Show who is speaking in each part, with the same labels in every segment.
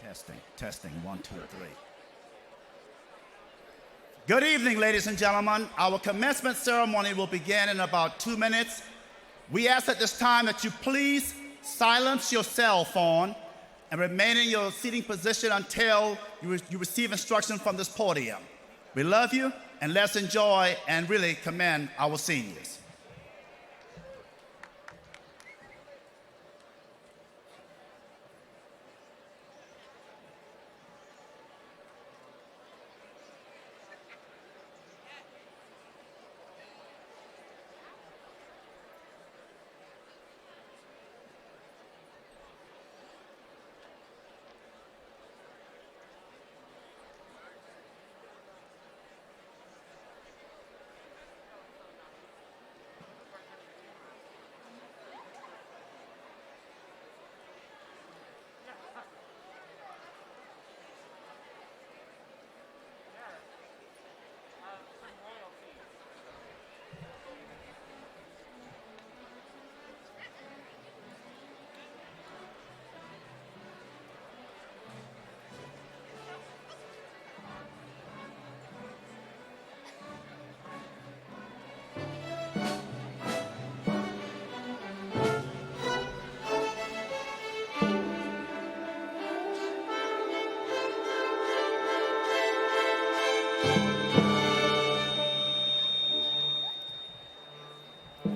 Speaker 1: Testing, testing, 1, 2, 3. Good evening, ladies and gentlemen. Our commencement ceremony will begin in about 2 minutes. We ask at this time that you please silence your cell phone and remain in your seating position until you receive instruction from this podium. We love you, and let's enjoy and really commend our seniors.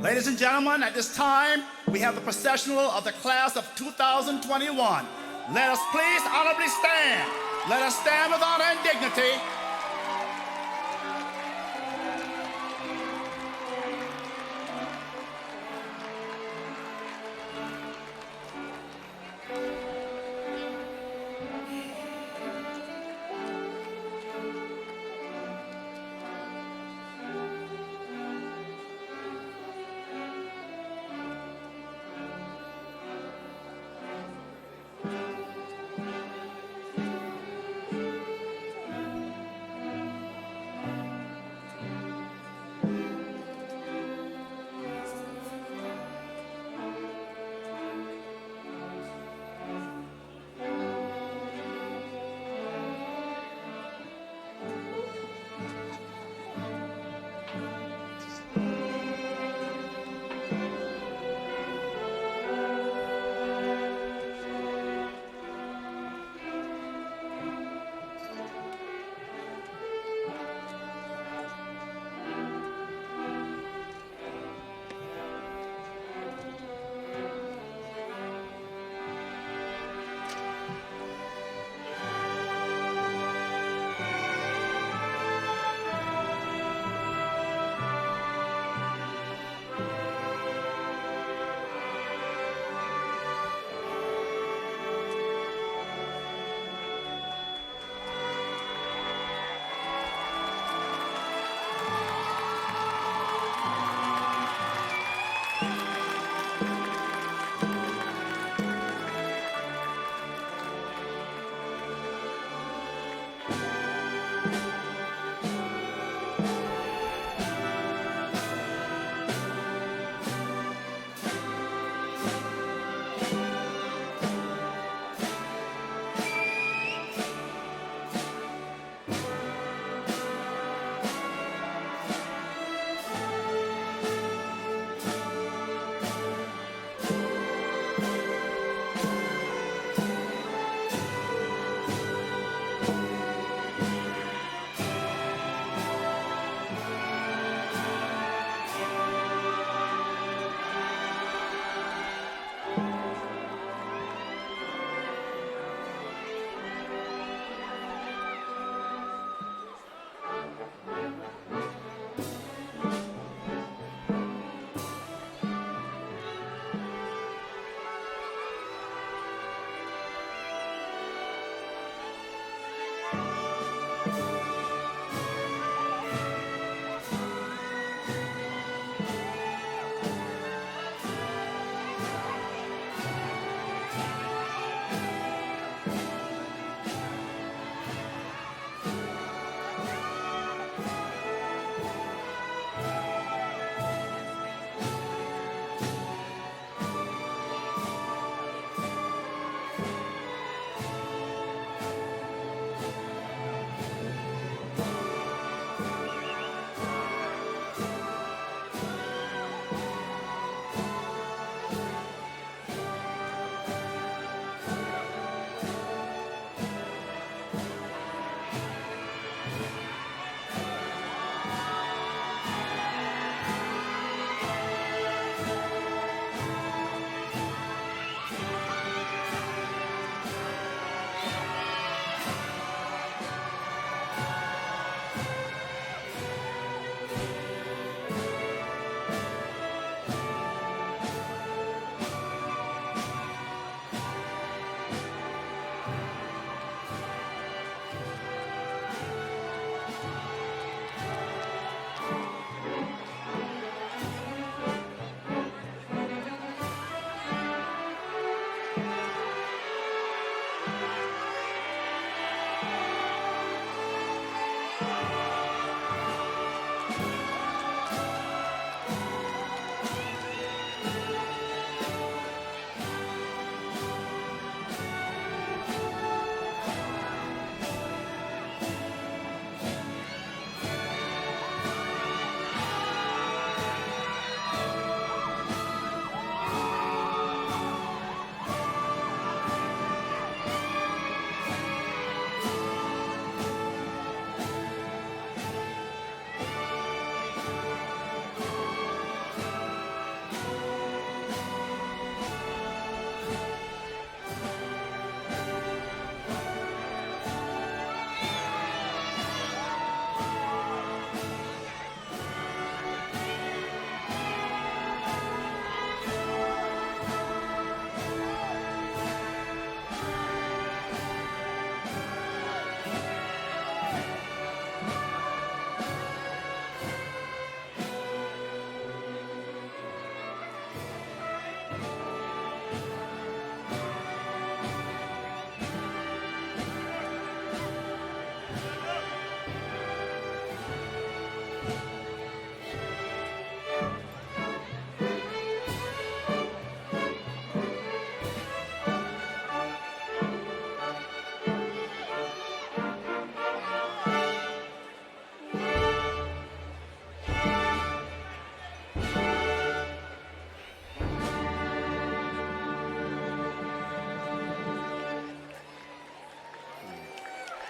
Speaker 1: Ladies and gentlemen, at this time, we have the processional of the class of 2021. Let us please honorably stand. Let us stand with honor and dignity.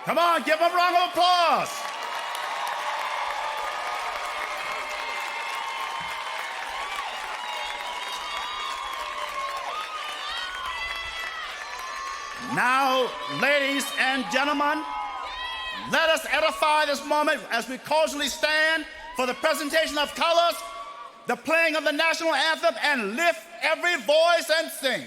Speaker 1: Come on, give them a round of applause. Now, ladies and gentlemen, let us edify this moment as we cordially stand for the presentation of colors, the playing of the national anthem, and lift every voice and sing.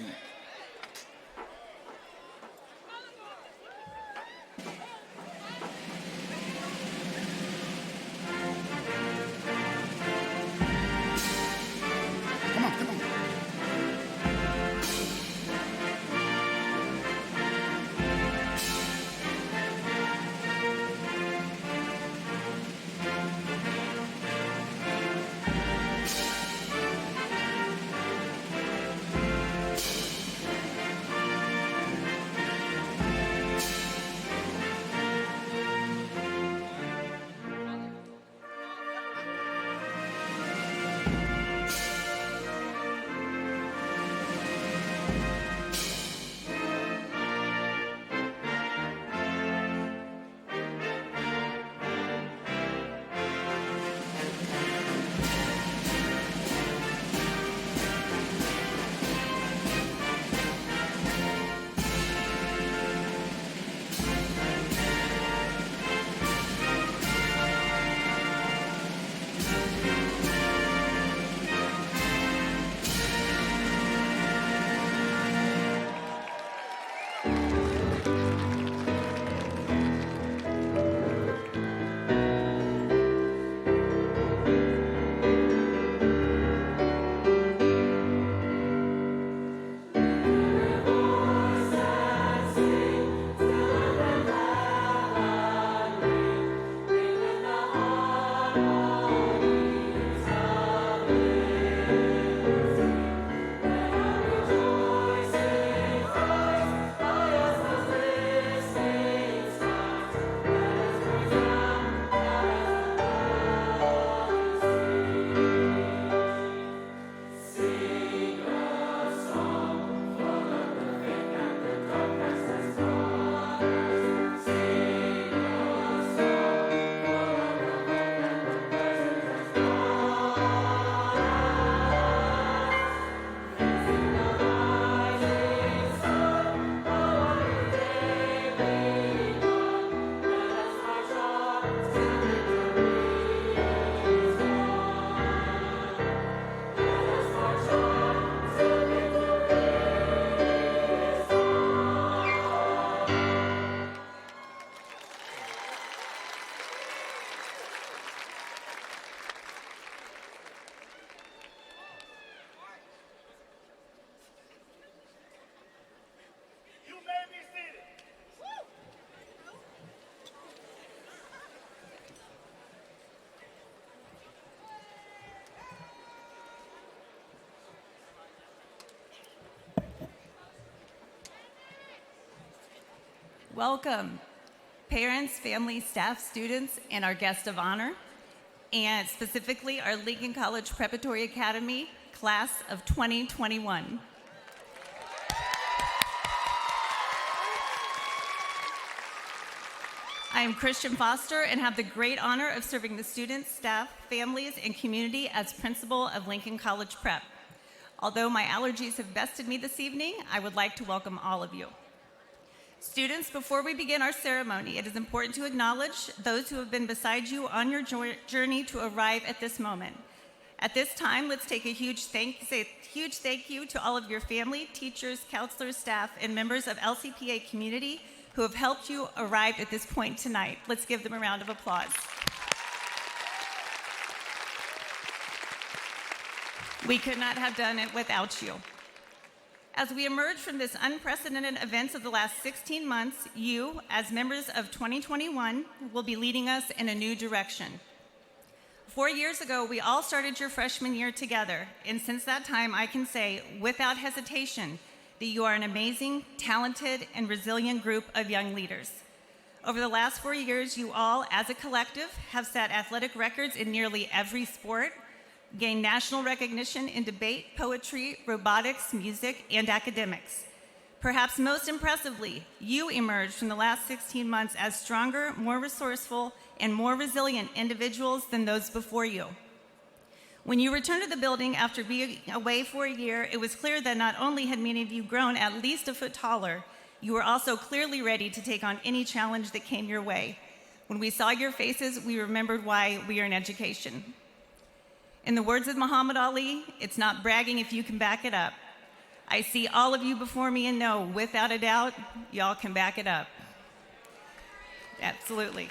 Speaker 1: Come on, come on.
Speaker 2: Welcome, parents, families, staff, students, and our guest of honor, and specifically our Lincoln College Preparatory Academy class of 2021. I am Christian Foster and have the great honor of serving the students, staff, families, and community as principal of Lincoln College Prep. Although my allergies have bested me this evening, I would like to welcome all of you. Students, before we begin our ceremony, it is important to acknowledge those who have been beside you on your journey to arrive at this moment. At this time, let's take a huge thank you to all of your family, teachers, counselors, staff, and members of LCPA community who have helped you arrive at this point tonight. Let's give them a round of applause. We could not have done it without you. As we emerge from this unprecedented events of the last 16 months, you, as members of 2021, will be leading us in a new direction. 4 years ago, we all started your freshman year together, and since that time, I can say, without hesitation, that you are an amazing, talented, and resilient group of young leaders. Over the last 4 years, you all, as a collective, have set athletic records in nearly every sport, gained national recognition in debate, poetry, robotics, music, and academics. Perhaps most impressively, you emerged from the last 16 months as stronger, more resourceful, and more resilient individuals than those before you. When you returned to the building after being away for a year, it was clear that not only had many of you grown at least a foot taller, you were also clearly ready to take on any challenge that came your way. When we saw your faces, we remembered why we are in education. In the words of Muhammad Ali, it's not bragging if you can back it up. I see all of you before me and know, without a doubt, y'all can back it up. Absolutely.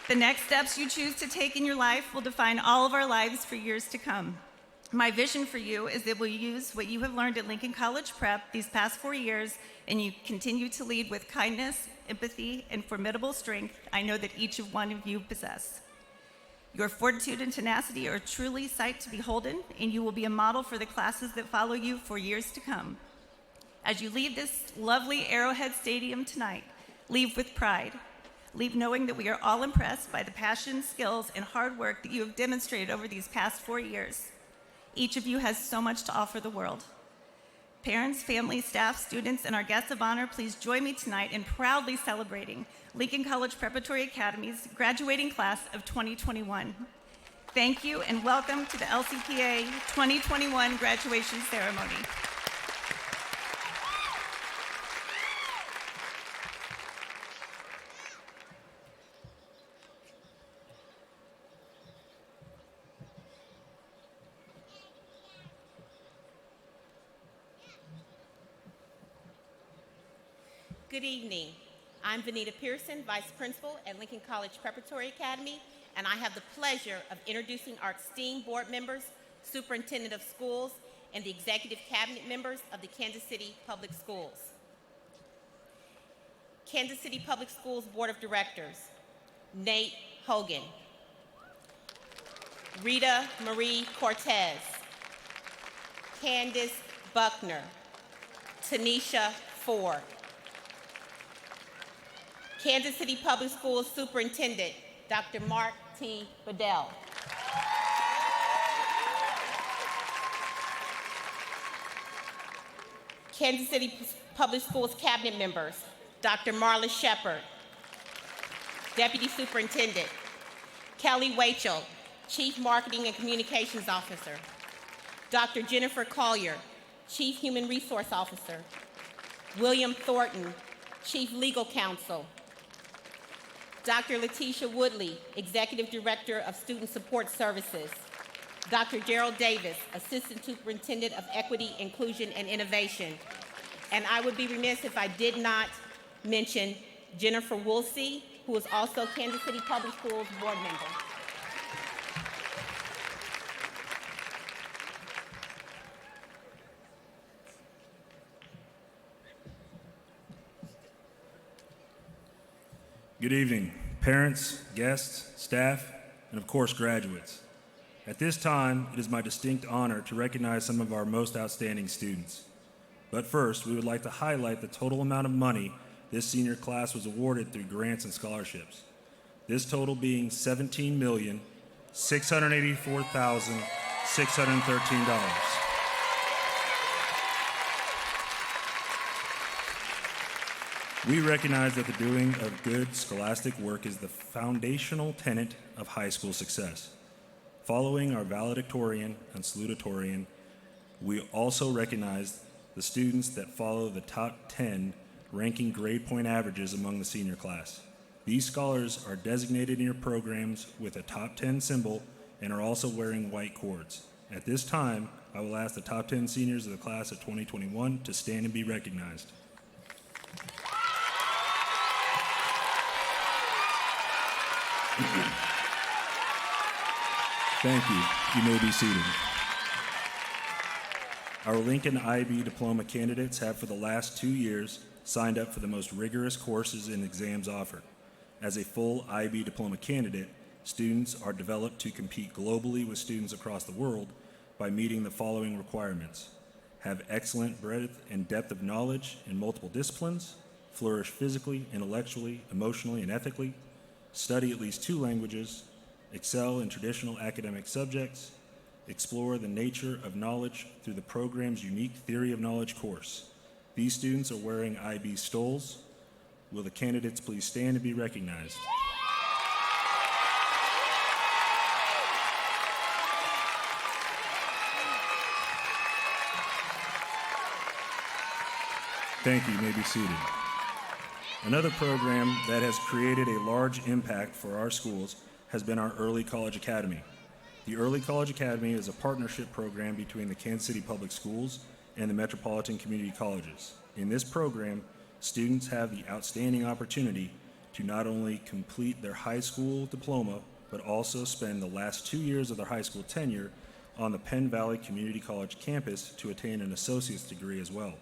Speaker 2: The next steps you choose to take in your life will define all of our lives for years to come. My vision for you is that we'll use what you have learned at Lincoln College Prep these past 4 years, and you continue to lead with kindness, empathy, and formidable strength I know that each one of you possess. Your fortitude and tenacity are truly sight to beholden, and you will be a model for the classes that follow you for years to come. As you leave this lovely Arrowhead Stadium tonight, leave with pride. Leave knowing that we are all impressed by the passion, skills, and hard work that you have demonstrated over these past 4 years. Each of you has so much to offer the world. Parents, families, staff, students, and our guests of honor, please join me tonight in proudly celebrating Lincoln College Preparatory Academy's graduating class of 2021. Thank you and welcome to the LCPA 2021 graduation ceremony.
Speaker 3: Good evening. I'm Vanita Pearson, Vice Principal at Lincoln College Preparatory Academy, and I have the pleasure of introducing our esteemed board members, Superintendent of Schools, and the Executive Cabinet members of the Kansas City Public Schools. Kansas City Public Schools Board of Directors, Nate Hogan, Rita Marie Cortez, Candace Buckner, Tanisha Ford. Kansas City Public Schools Superintendent, Dr. Mark T. Bedell. Kansas City Public Schools Cabinet members, Dr. Marla Shepard, Deputy Superintendent, Kelly Wachel, Chief Marketing and Communications Officer, Dr. Jennifer Collier, Chief Human Resource Officer, William Thornton, Chief Legal Counsel, Dr. Letitia Woodley, Executive Director of Student Support Services, Dr. Gerald Davis, Assistant Superintendent of Equity, Inclusion, and Innovation. And I would be remiss if I did not mention Jennifer Woolsey, who is also Kansas City Public Schools board member.
Speaker 4: Good evening, parents, guests, staff, and of course, graduates. At this time, it is my distinct honor to recognize some of our most outstanding students. But first, we would like to highlight the total amount of money this senior class was awarded through grants and scholarships. This total being $17,684,613. We recognize that the doing of good scholastic work is the foundational tenet of high school success. Following our valedictorian and salutatorian, we also recognize the students that follow the top 10 ranking grade point averages among the senior class. These scholars are designated in your programs with a top 10 symbol and are also wearing white cords. At this time, I will ask the top 10 seniors of the class of 2021 to stand and be recognized. Thank you. You may be seated. Our Lincoln IB diploma candidates have for the last 2 years signed up for the most rigorous courses and exams offered. As a full IB diploma candidate, students are developed to compete globally with students across the world by meeting the following requirements: have excellent breadth and depth of knowledge in multiple disciplines, flourish physically, intellectually, emotionally, and ethically, study at least 2 languages, excel in traditional academic subjects, explore the nature of knowledge through the program's unique Theory of Knowledge course. These students are wearing IB stoles. Will the candidates please stand and be recognized? Thank you. You may be seated. Another program that has created a large impact for our schools has been our Early College Academy. The Early College Academy is a partnership program between the Kansas City Public Schools and the Metropolitan Community Colleges. In this program, students have the outstanding opportunity to not only complete their high school diploma, but also spend the last 2 years of their high school tenure on the Penn Valley Community College campus to attain an associate's degree as well.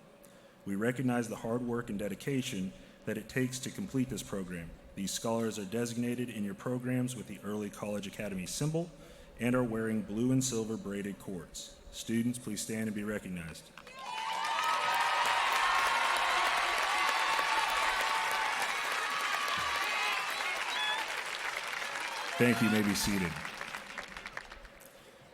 Speaker 4: We recognize the hard work and dedication that it takes to complete this program. These scholars are designated in your programs with the Early College Academy symbol and are wearing blue and silver braided cords. Students, please stand and be recognized. Thank you. You may be seated.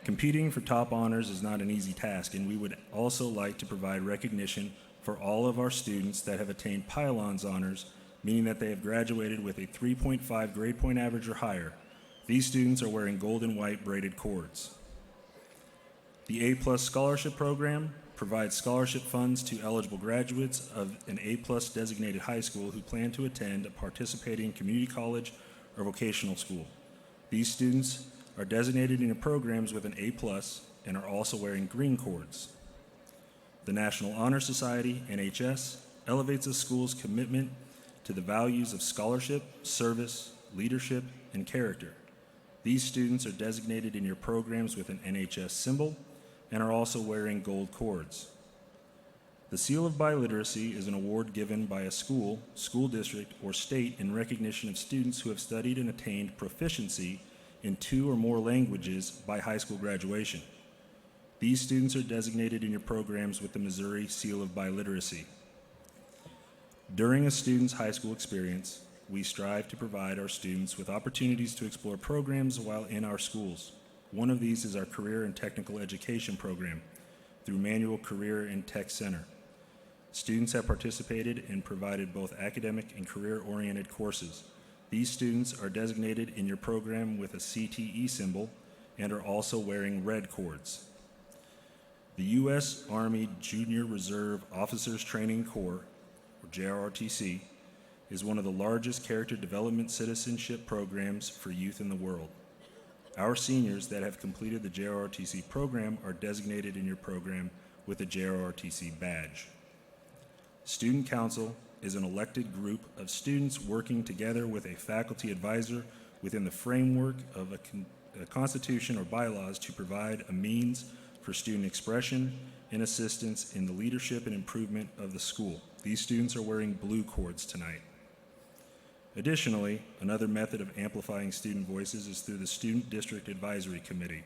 Speaker 4: Competing for top honors is not an easy task, and we would also like to provide recognition for all of our students that have attained Pylons honors, meaning that they have graduated with a 3.5 grade point average or higher. These students are wearing gold and white braided cords. The A+ Scholarship Program provides scholarship funds to eligible graduates of an A+ designated high school who plan to attend a participating community college or vocational school. These students are designated in programs with an A+ and are also wearing green cords. The National Honor Society, NHS, elevates a school's commitment to the values of scholarship, service, leadership, and character. These students are designated in your programs with an NHS symbol and are also wearing gold cords. The Seal of Biliteracy is an award given by a school, school district, or state in recognition of students who have studied and attained proficiency in 2 or more languages by high school graduation. These students are designated in your programs with the Missouri Seal of Biliteracy. During a student's high school experience, we strive to provide our students with opportunities to explore programs while in our schools. One of these is our Career and Technical Education program through Manual Career and Tech Center. Students have participated and provided both academic and career-oriented courses. These students are designated in your program with a CTE symbol and are also wearing red cords. The U.S. Army Junior Reserve Officers Training Corps, or JROTC, is one of the largest character development citizenship programs for youth in the world. Our seniors that have completed the JROTC program are designated in your program with a JROTC badge. Student Council is an elected group of students working together with a faculty advisor within the framework of a constitution or bylaws to provide a means for student expression and assistance in the leadership and improvement of the school. These students are wearing blue cords tonight. Additionally, another method of amplifying student voices is through the Student District Advisory Committee.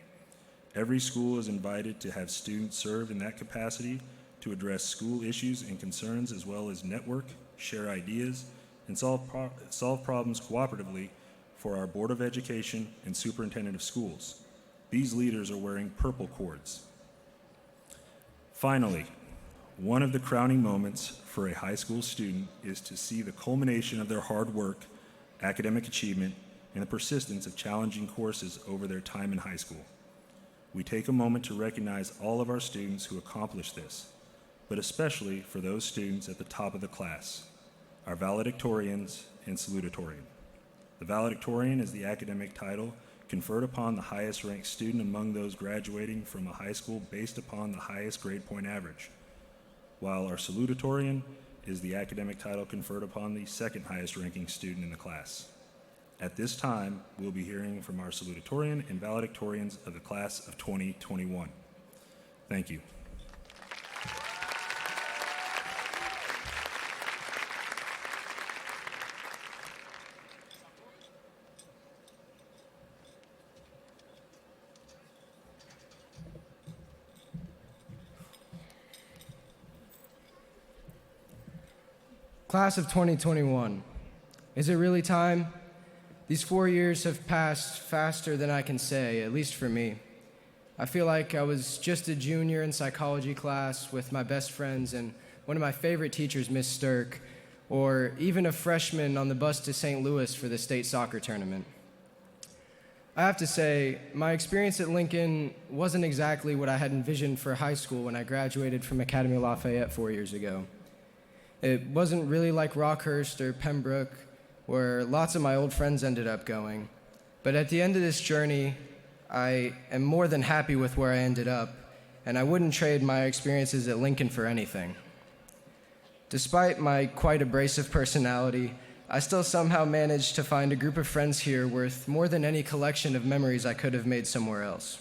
Speaker 4: Every school is invited to have students serve in that capacity to address school issues and concerns, as well as network, share ideas, and solve problems cooperatively for our Board of Education and Superintendent of Schools. These leaders are wearing purple cords. Finally, one of the crowning moments for a high school student is to see the culmination of their hard work, academic achievement, and the persistence of challenging courses over their time in high school. We take a moment to recognize all of our students who accomplished this, but especially for those students at the top of the class, our valedictorians and salutatorian. The valedictorian is the academic title conferred upon the highest ranked student among those graduating from a high school based upon the highest grade point average, while our salutatorian is the academic title conferred upon the second highest ranking student in the class. At this time, we'll be hearing from our salutatorian and valedictorians of the class of 2021. Thank you.
Speaker 5: Class of 2021. Is it really time? These 4 years have passed faster than I can say, at least for me. I feel like I was just a junior in psychology class with my best friends and one of my favorite teachers, Miss Stirk, or even a freshman on the bus to St. Louis for the state soccer tournament. I have to say, my experience at Lincoln wasn't exactly what I had envisioned for high school when I graduated from Academy Lafayette 4 years ago. It wasn't really like Rockhurst or Pembroke, where lots of my old friends ended up going. But at the end of this journey, I am more than happy with where I ended up, and I wouldn't trade my experiences at Lincoln for anything. Despite my quite abrasive personality, I still somehow managed to find a group of friends here worth more than any collection of memories I could have made somewhere else.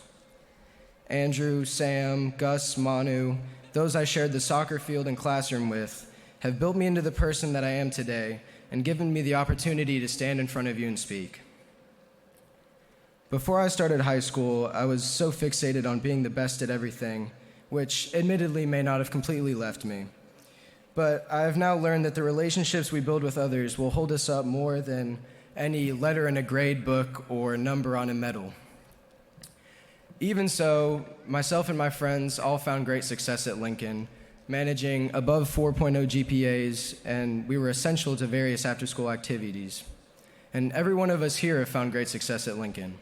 Speaker 5: Andrew, Sam, Gus, Manu, those I shared the soccer field and classroom with, have built me into the person that I am today and given me the opportunity to stand in front of you and speak. Before I started high school, I was so fixated on being the best at everything, which admittedly may not have completely left me. But I have now learned that the relationships we build with others will hold us up more than any letter in a grade book or number on a medal. Even so, myself and my friends all found great success at Lincoln, managing above 4.0 GPAs, and we were essential to various after-school activities. And every one of us here have found great success at Lincoln.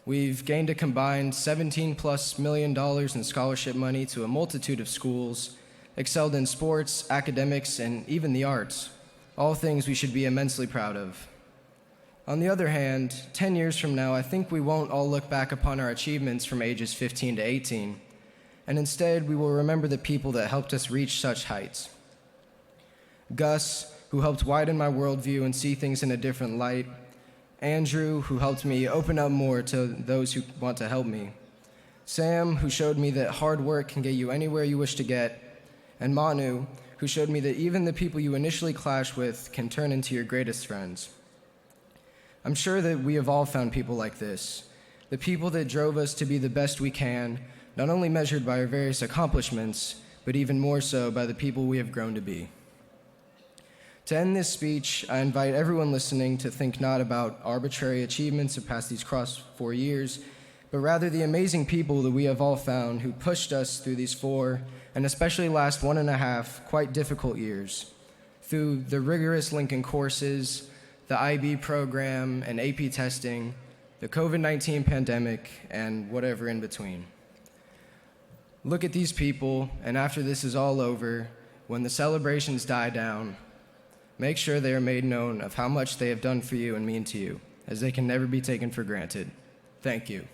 Speaker 5: We've gained a combined $17+ million in scholarship money to a multitude of schools, excelled in sports, academics, and even the arts, all things we should be immensely proud of. On the other hand, 10 years from now, I think we won't all look back upon our achievements from ages 15 to 18, and instead we will remember the people that helped us reach such heights. Gus, who helped widen my worldview and see things in a different light. Andrew, who helped me open up more to those who want to help me. Sam, who showed me that hard work can get you anywhere you wish to get. And Manu, who showed me that even the people you initially clash with can turn into your greatest friends. I'm sure that we have all found people like this, the people that drove us to be the best we can, not only measured by our various accomplishments, but even more so by the people we have grown to be. To end this speech, I invite everyone listening to think not about arbitrary achievements of past these 4 years, but rather the amazing people that we have all found who pushed us through these 4, and especially last 1.5, quite difficult years, through the rigorous Lincoln courses, the IB program and AP testing, the COVID-19 pandemic, and whatever in between. Look at these people, and after this is all over, when the celebrations die down, make sure they are made known of how much they have done for you and mean to you, as they can never be taken for granted. Thank you.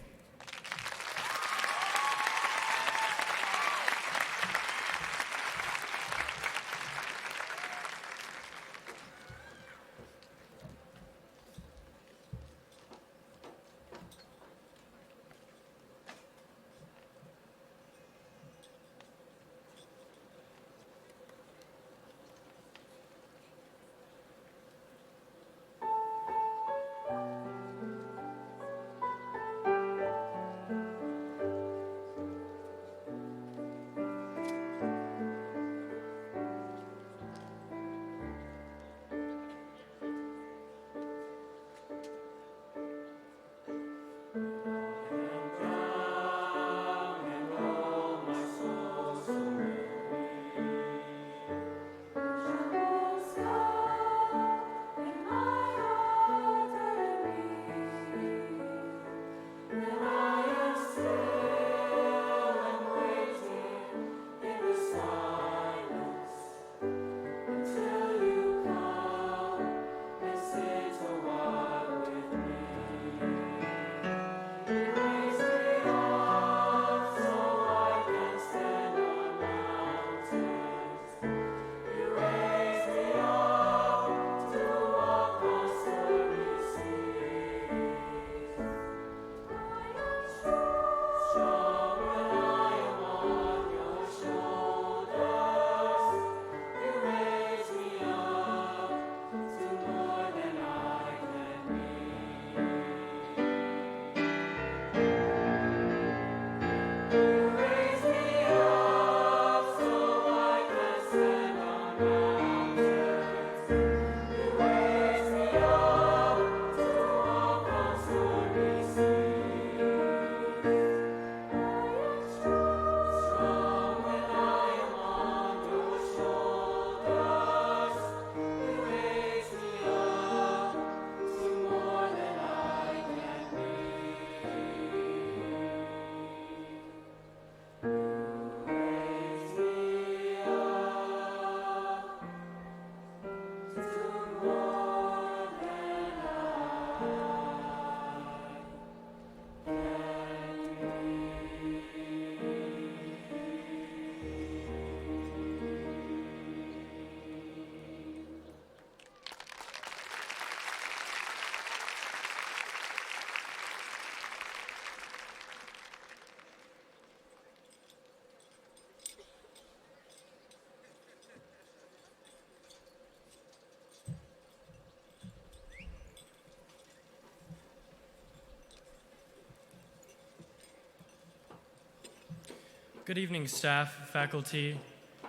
Speaker 6: Good evening, staff, faculty,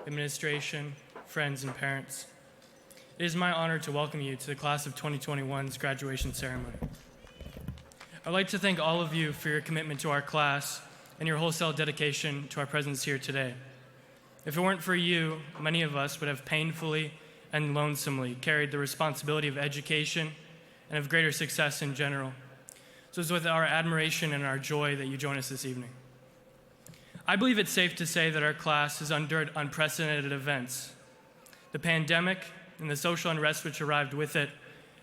Speaker 6: administration, friends, and parents. It is my honor to welcome you to the class of 2021's graduation ceremony. I'd like to thank all of you for your commitment to our class and your wholesale dedication to our presence here today. If it weren't for you, many of us would have painfully and lonesomely carried the responsibility of education and of greater success in general. So it's with our admiration and our joy that you join us this evening. I believe it's safe to say that our class has endured unprecedented events. The pandemic and the social unrest which arrived with it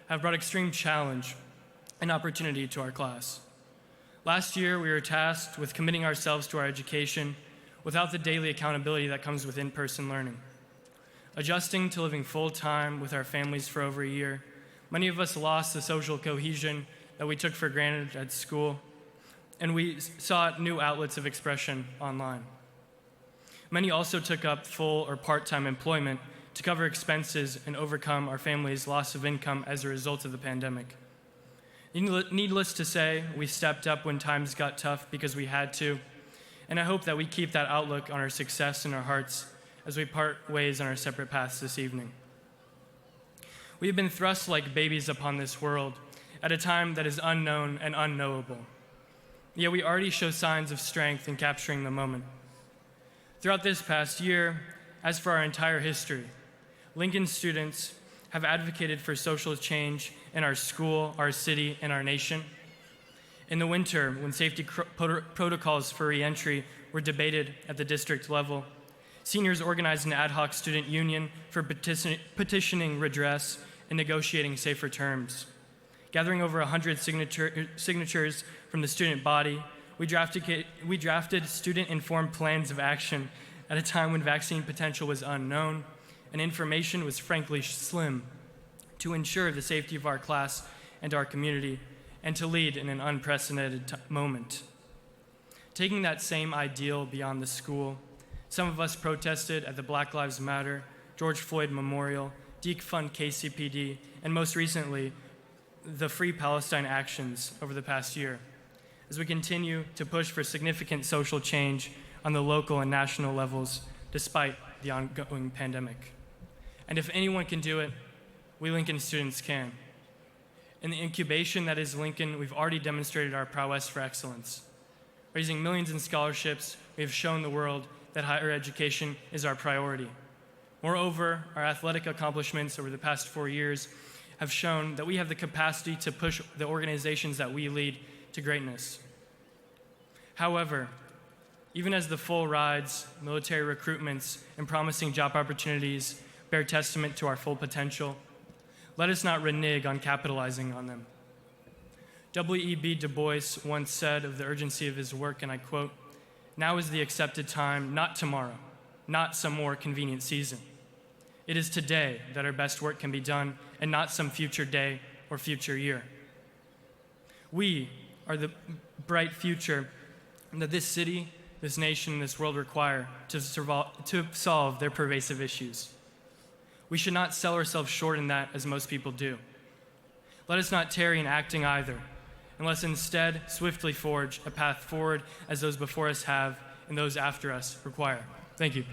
Speaker 6: have brought extreme challenge and opportunity to our class. Last year, we were tasked with committing ourselves to our education without the daily accountability that comes with in-person learning. Adjusting to living full-time with our families for over a year, many of us lost the social cohesion that we took for granted at school, and we sought new outlets of expression online. Many also took up full or part-time employment to cover expenses and overcome our family's loss of income as a result of the pandemic. Needless to say, we stepped up when times got tough because we had to, and I hope that we keep that outlook on our success in our hearts as we part ways on our separate paths this evening. We have been thrust like babies upon this world at a time that is unknown and unknowable. Yet we already show signs of strength in capturing the moment. Throughout this past year, as for our entire history, Lincoln students have advocated for social change in our school, our city, and our nation. In the winter, when safety protocols for re-entry were debated at the district level, seniors organized an ad hoc student union for petitioning redress and negotiating safer terms. Gathering over 100 signatures from the student body, we drafted student-informed plans of action at a time when vaccine potential was unknown and information was frankly slim to ensure the safety of our class and our community and to lead in an unprecedented moment. Taking that same ideal beyond the school, some of us protested at the Black Lives Matter, George Floyd Memorial, Defund KCPD, and most recently, the Free Palestine actions over the past year, as we continue to push for significant social change on the local and national levels despite the ongoing pandemic. And if anyone can do it, we Lincoln students can. In the incubation that is Lincoln, we've already demonstrated our prowess for excellence. Raising millions in scholarships, we have shown the world that higher education is our priority. Moreover, our athletic accomplishments over the past 4 years have shown that we have the capacity to push the organizations that we lead to greatness. However, even as the full rides, military recruitments, and promising job opportunities bear testament to our full potential, let us not renege on capitalizing on them. W.E.B. Du Bois once said of the urgency of his work, and I quote, "Now is the accepted time, not tomorrow, not some more convenient season. It is today that our best work can be done, and not some future day or future year." We are the bright future that this city, this nation, and this world require to solve their pervasive issues. We should not sell ourselves short in that as most people do. Let us not tarry in acting either, and let's instead swiftly forge a path forward as those before us have and those after us require. Thank you.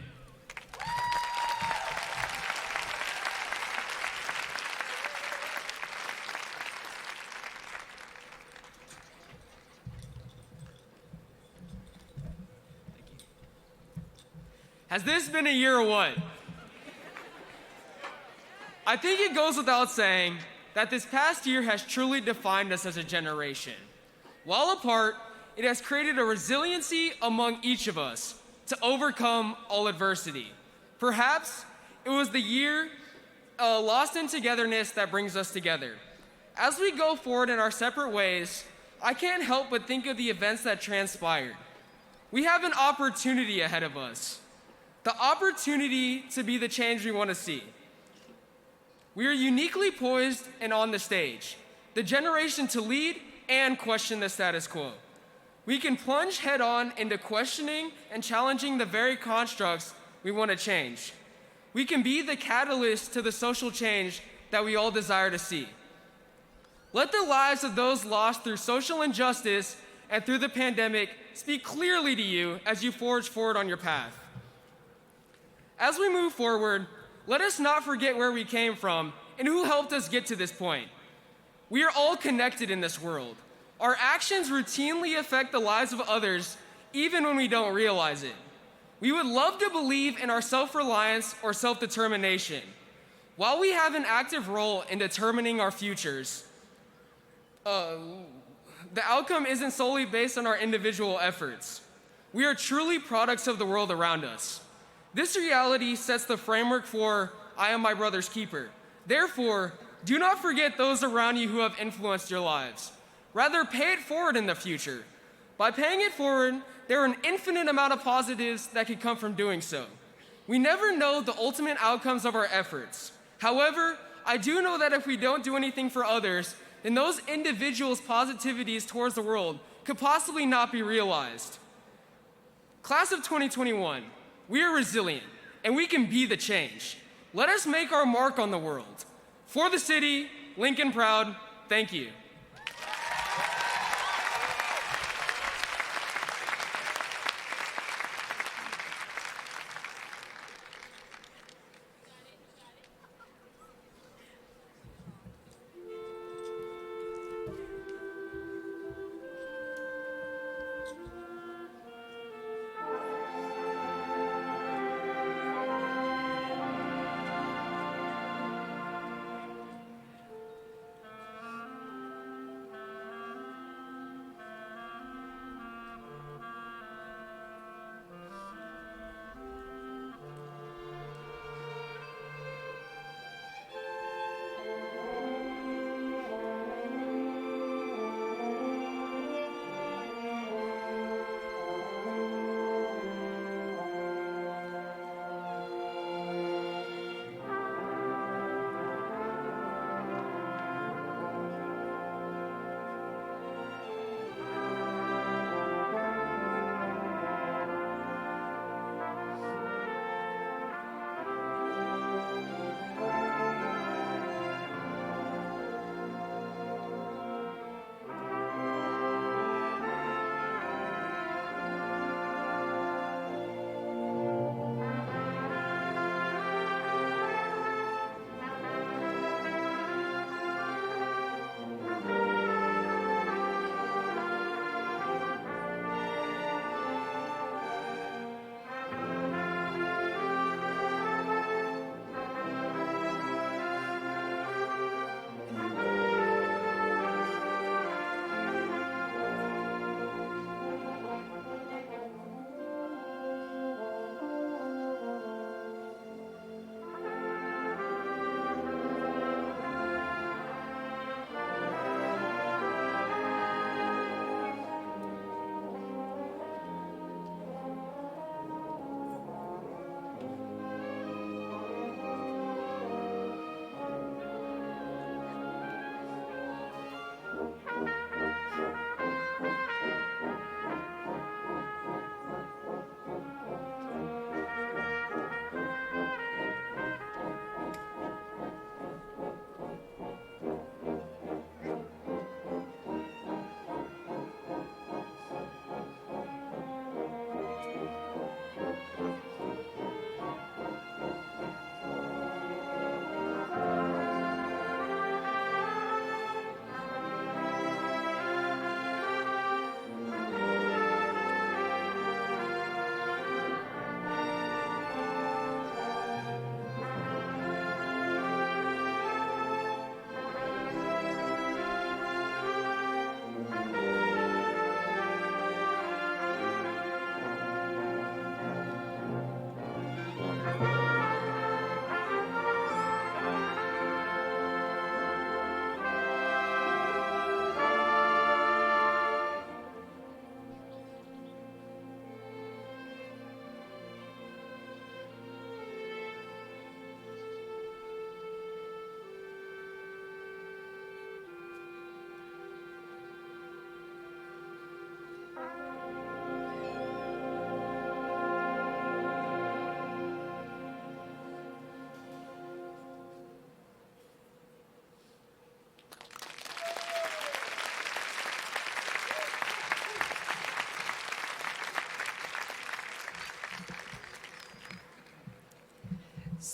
Speaker 7: Has this been a year or what? I think it goes without saying that this past year has truly defined us as a generation. While apart, it has created a resiliency among each of us to overcome all adversity. Perhaps it was the year lost in togetherness that brings us together. As we go forward in our separate ways, I can't help but think of the events that transpired. We have an opportunity ahead of us. The opportunity to be the change we want to see. We are uniquely poised and on the stage, the generation to lead and question the status quo. We can plunge head on into questioning and challenging the very constructs we want to change. We can be the catalyst to the social change that we all desire to see. Let the lives of those lost through social injustice and through the pandemic speak clearly to you as you forge forward on your path. As we move forward, let us not forget where we came from and who helped us get to this point. We are all connected in this world. Our actions routinely affect the lives of others, even when we don't realize it. We would love to believe in our self-reliance or self-determination. While we have an active role in determining our futures, the outcome isn't solely based on our individual efforts. We are truly products of the world around us. This reality sets the framework for I am my brother's keeper. Therefore, do not forget those around you who have influenced your lives. Rather, pay it forward in the future. By paying it forward, there are an infinite amount of positives that can come from doing so. We never know the ultimate outcomes of our efforts. However, I do know that if we don't do anything for others, then those individuals' positivities towards the world could possibly not be realized. Class of 2021, we are resilient, and we can be the change. Let us make our mark on the world. For the city, Lincoln proud, thank you.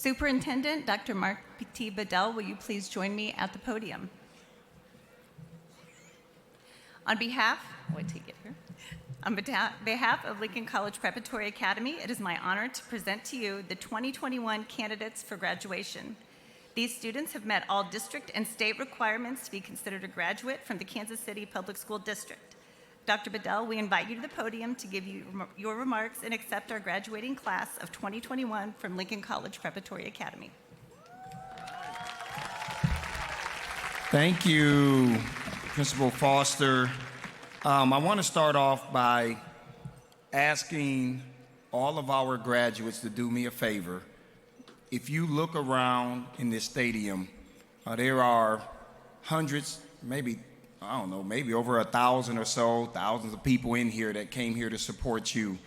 Speaker 2: Superintendent Dr. Mark T. Bedell, will you please join me at the podium? On behalf of Lincoln College Preparatory Academy, it is my honor to present to you the 2021 candidates for graduation. These students have met all district and state requirements to be considered a graduate from the Kansas City Public School District. Dr. Bedell, we invite you to the podium to give you your remarks and accept our graduating class of 2021 from Lincoln College Preparatory Academy.
Speaker 8: Thank you, Principal Foster. I want to start off by asking all of our graduates to do me a favor. If you look around in this stadium, there are hundreds, maybe over 1,000 or so, thousands of people in here that came here to support you.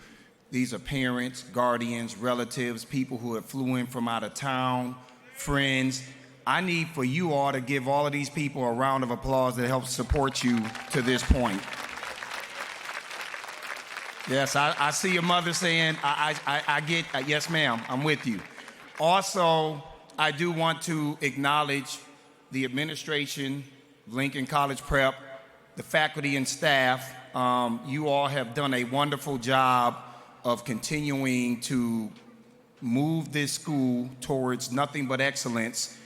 Speaker 8: These are parents, guardians, relatives, people who have flew in from out of town, friends. I need for you all to give all of these people a round of applause that helps support you to this point. Yes, I see your mother saying, I get, yes ma'am, I'm with you. Also, I do want to acknowledge the administration, Lincoln College Prep, the faculty and staff. You all have done a wonderful job of continuing to move this school towards nothing but excellence.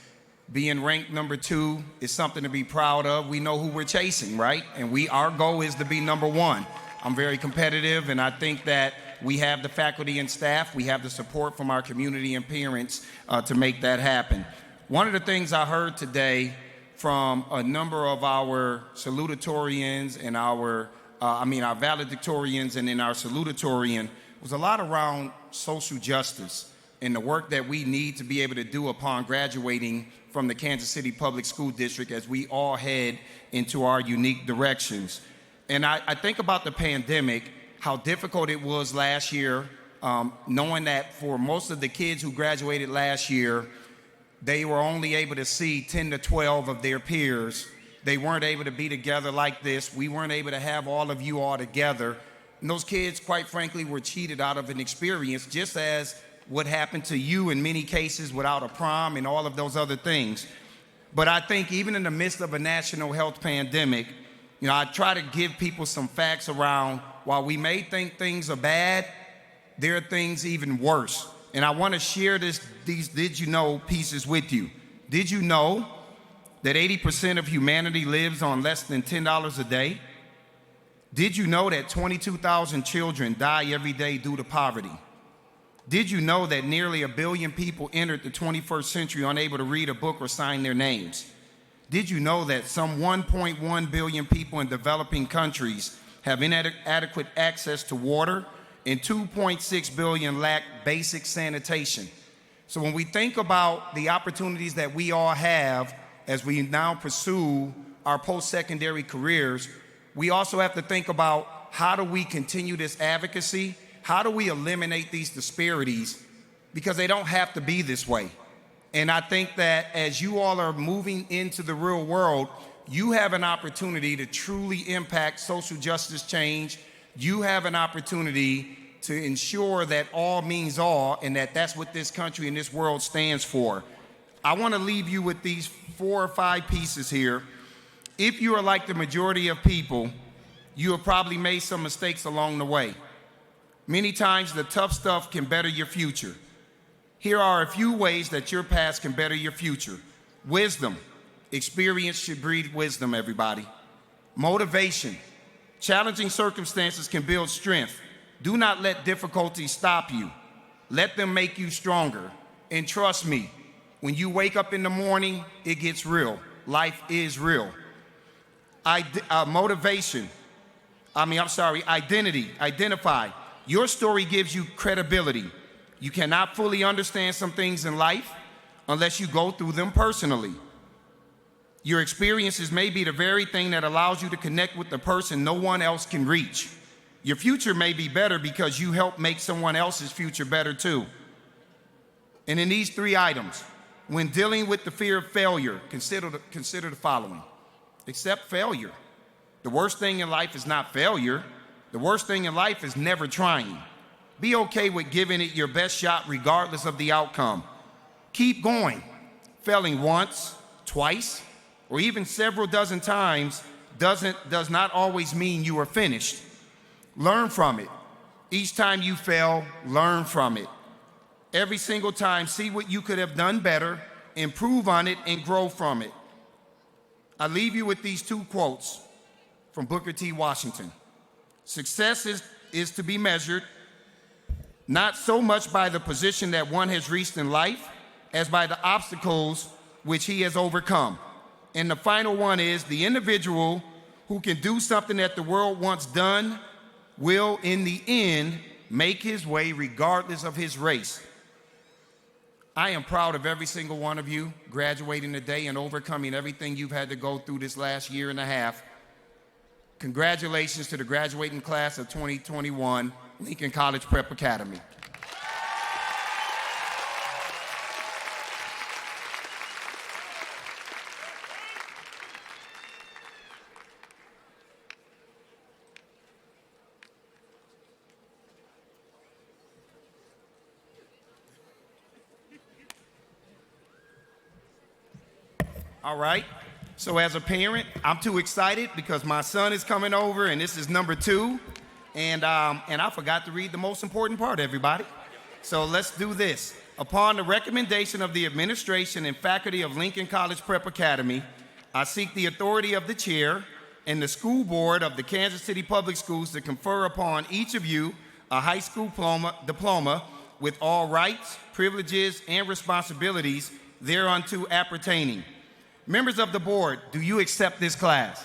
Speaker 8: Being ranked number 2 is something to be proud of. We know who we're chasing, right? And our goal is to be number 1. I'm very competitive, and I think that we have the faculty and staff, we have the support from our community and parents to make that happen. One of the things I heard today from a number of our salutatorians and our valedictorians and in our salutatorian was a lot around social justice and the work that we need to be able to do upon graduating from the Kansas City Public School District as we all head into our unique directions. And I think about the pandemic, how difficult it was last year, knowing that for most of the kids who graduated last year, they were only able to see 10 to 12 of their peers. They weren't able to be together like this. We weren't able to have all of you all together. And those kids, quite frankly, were cheated out of an experience, just as what happened to you in many cases without a prom and all of those other things. But I think even in the midst of a national health pandemic, I try to give people some facts around, while we may think things are bad, there are things even worse. And I want to share these did you know pieces with you. Did you know that 80% of humanity lives on less than $10 a day? Did you know that 22,000 children die every day due to poverty? Did you know that nearly 1 billion people entered the 21st century unable to read a book or sign their names? Did you know that some 1.1 billion people in developing countries have inadequate access to water and 2.6 billion lack basic sanitation? So when we think about the opportunities that we all have as we now pursue our post-secondary careers, we also have to think about how do we continue this advocacy? How do we eliminate these disparities? Because they don't have to be this way. And I think that as you all are moving into the real world, you have an opportunity to truly impact social justice change. You have an opportunity to ensure that all means all, and that's what this country and this world stands for. I want to leave you with these 4 or 5 pieces here. If you are like the majority of people, you have probably made some mistakes along the way. Many times the tough stuff can better your future. Here are a few ways that your past can better your future. Wisdom. Experience should breed wisdom, everybody. Motivation. Challenging circumstances can build strength. Do not let difficulties stop you. Let them make you stronger. And trust me, when you wake up in the morning, it gets real. Life is real. Identity. Identify. Your story gives you credibility. You cannot fully understand some things in life unless you go through them personally. Your experiences may be the very thing that allows you to connect with the person no one else can reach. Your future may be better because you help make someone else's future better too. And in these 3 items, when dealing with the fear of failure, consider the following. Accept failure. The worst thing in life is not failure. The worst thing in life is never trying. Be okay with giving it your best shot regardless of the outcome. Keep going. Failing once, twice, or even several dozen times does not always mean you are finished. Learn from it. Each time you fail, learn from it. Every single time, see what you could have done better, improve on it, and grow from it. I leave you with these two quotes from Booker T. Washington. Success is to be measured not so much by the position that one has reached in life as by the obstacles which he has overcome. And the final one is, the individual who can do something that the world wants done will, in the end, make his way regardless of his race. I am proud of every single one of you graduating today and overcoming everything you've had to go through this last year and a half. Congratulations to the graduating class of 2021, Lincoln College Prep Academy. All right. So as a parent, I'm too excited because my son is coming over, and this is number 2. And I forgot to read the most important part, everybody. So let's do this. Upon the recommendation of the administration and faculty of Lincoln College Prep Academy, I seek the authority of the chair and the school board of the Kansas City Public Schools to confer upon each of you a high school diploma with all rights, privileges, and responsibilities thereunto appertaining. Members of the board, do you accept this class?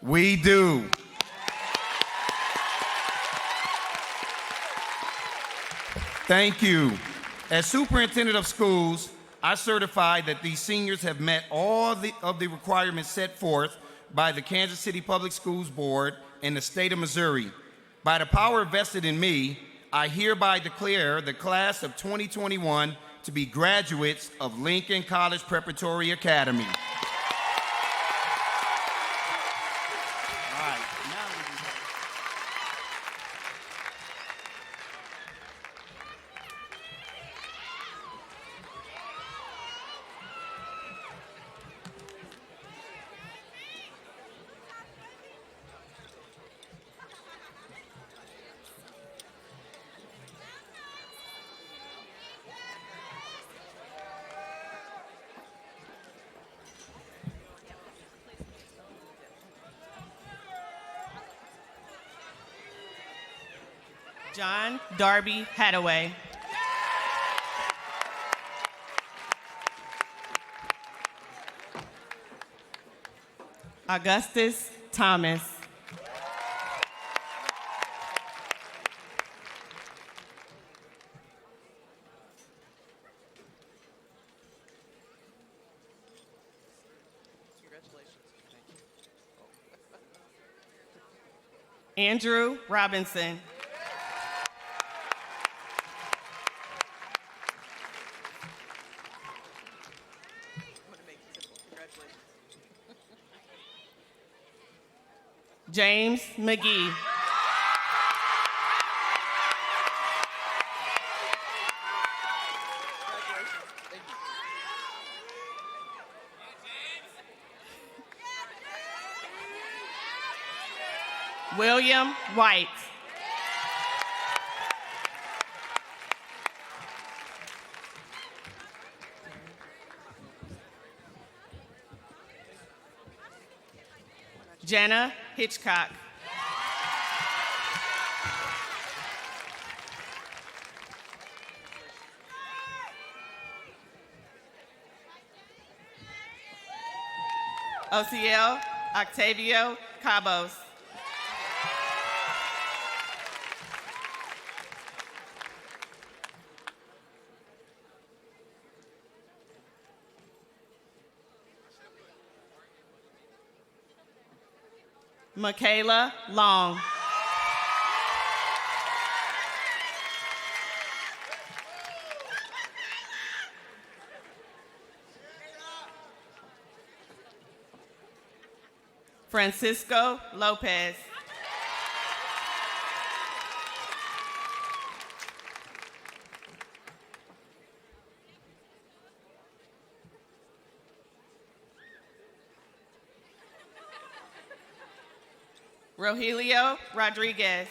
Speaker 8: We do. Thank you. As superintendent of schools, I certify that these seniors have met all of the requirements set forth by the Kansas City Public Schools Board and the state of Missouri. By the power vested in me, I hereby declare the class of 2021 to be graduates of Lincoln College Preparatory Academy.
Speaker 3: John Darby Hadaway. Augustus Thomas. Andrew Robinson. James McGee. William White. Jenna Hitchcock. Ociel Octavio Cabos. Michaela Long. Francisco Lopez. Rogelio Rodriguez.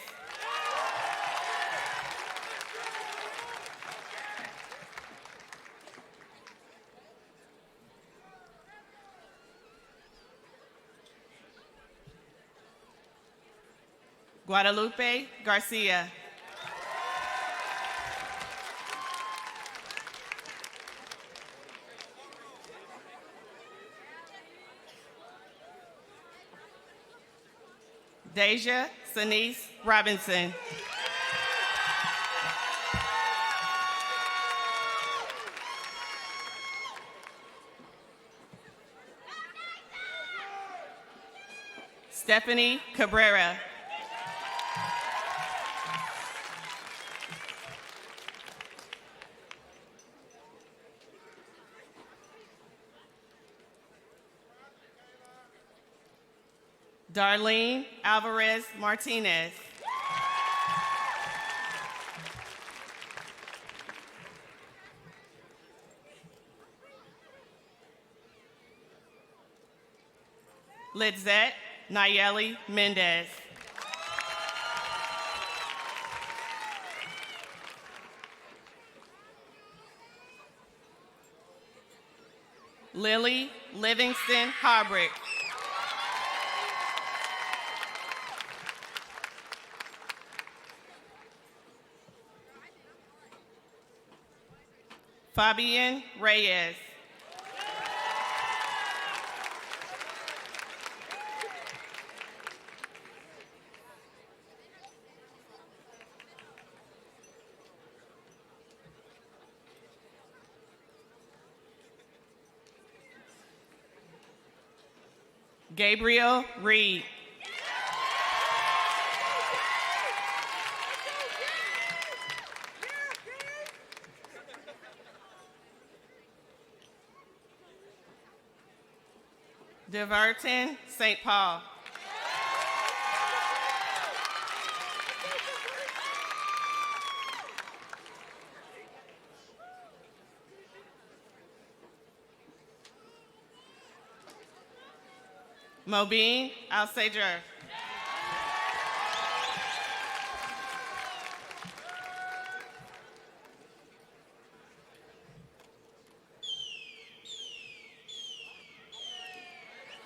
Speaker 3: Guadalupe Garcia. Deja Sanice Robinson. Stephanie Cabrera. Darlene Alvarez Martinez. Lidzette Nayeli Mendez. Lily Livingston Harbrick. Fabian Reyes. Gabriel Reed. Diverton St. Paul. Mobeen Alsager.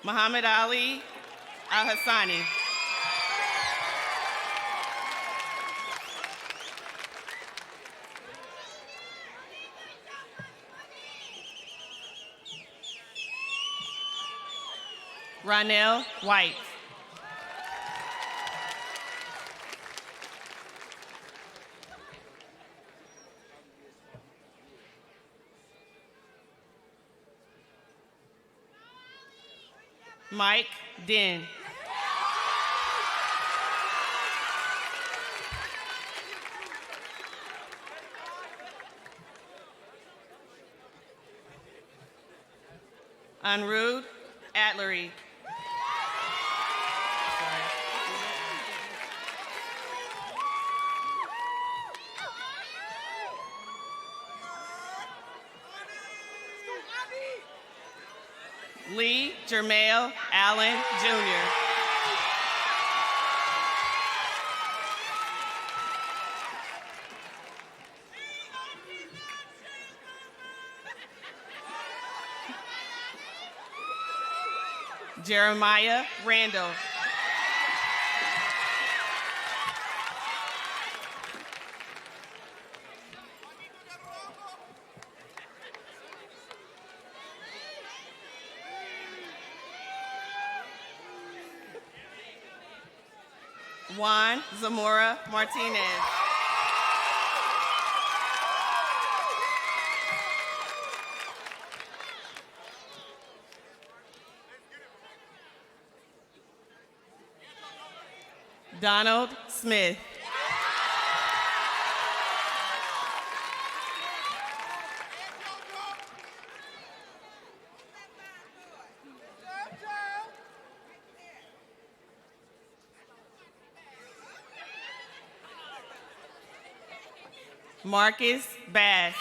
Speaker 3: Muhammad Ali Al-Hassani. Ronell White. Mike Den. Anrud Atlery. Lee Jermail Allen Jr. Jeremiah Randall. Juan Zamora Martinez. Donald Smith. Marcus Bass.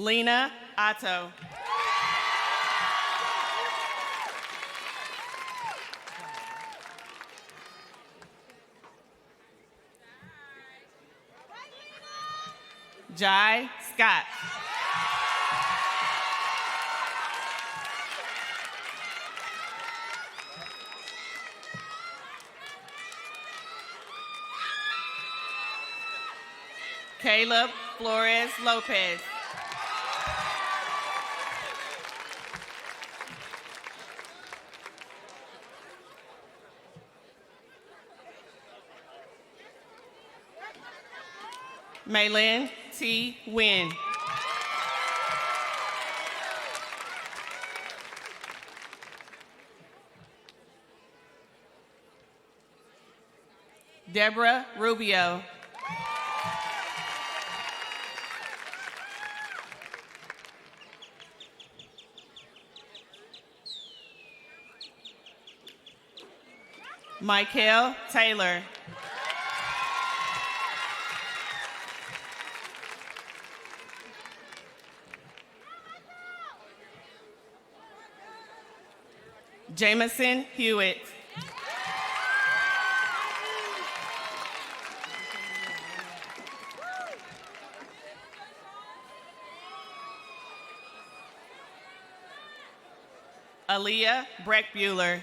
Speaker 3: Lena Otto. Jai Scott. Caleb Flores Lopez. Maylin T. Wynn. Deborah Rubio. Michael Taylor. Jameson Hewitt. Aaliyah Breckbuehler.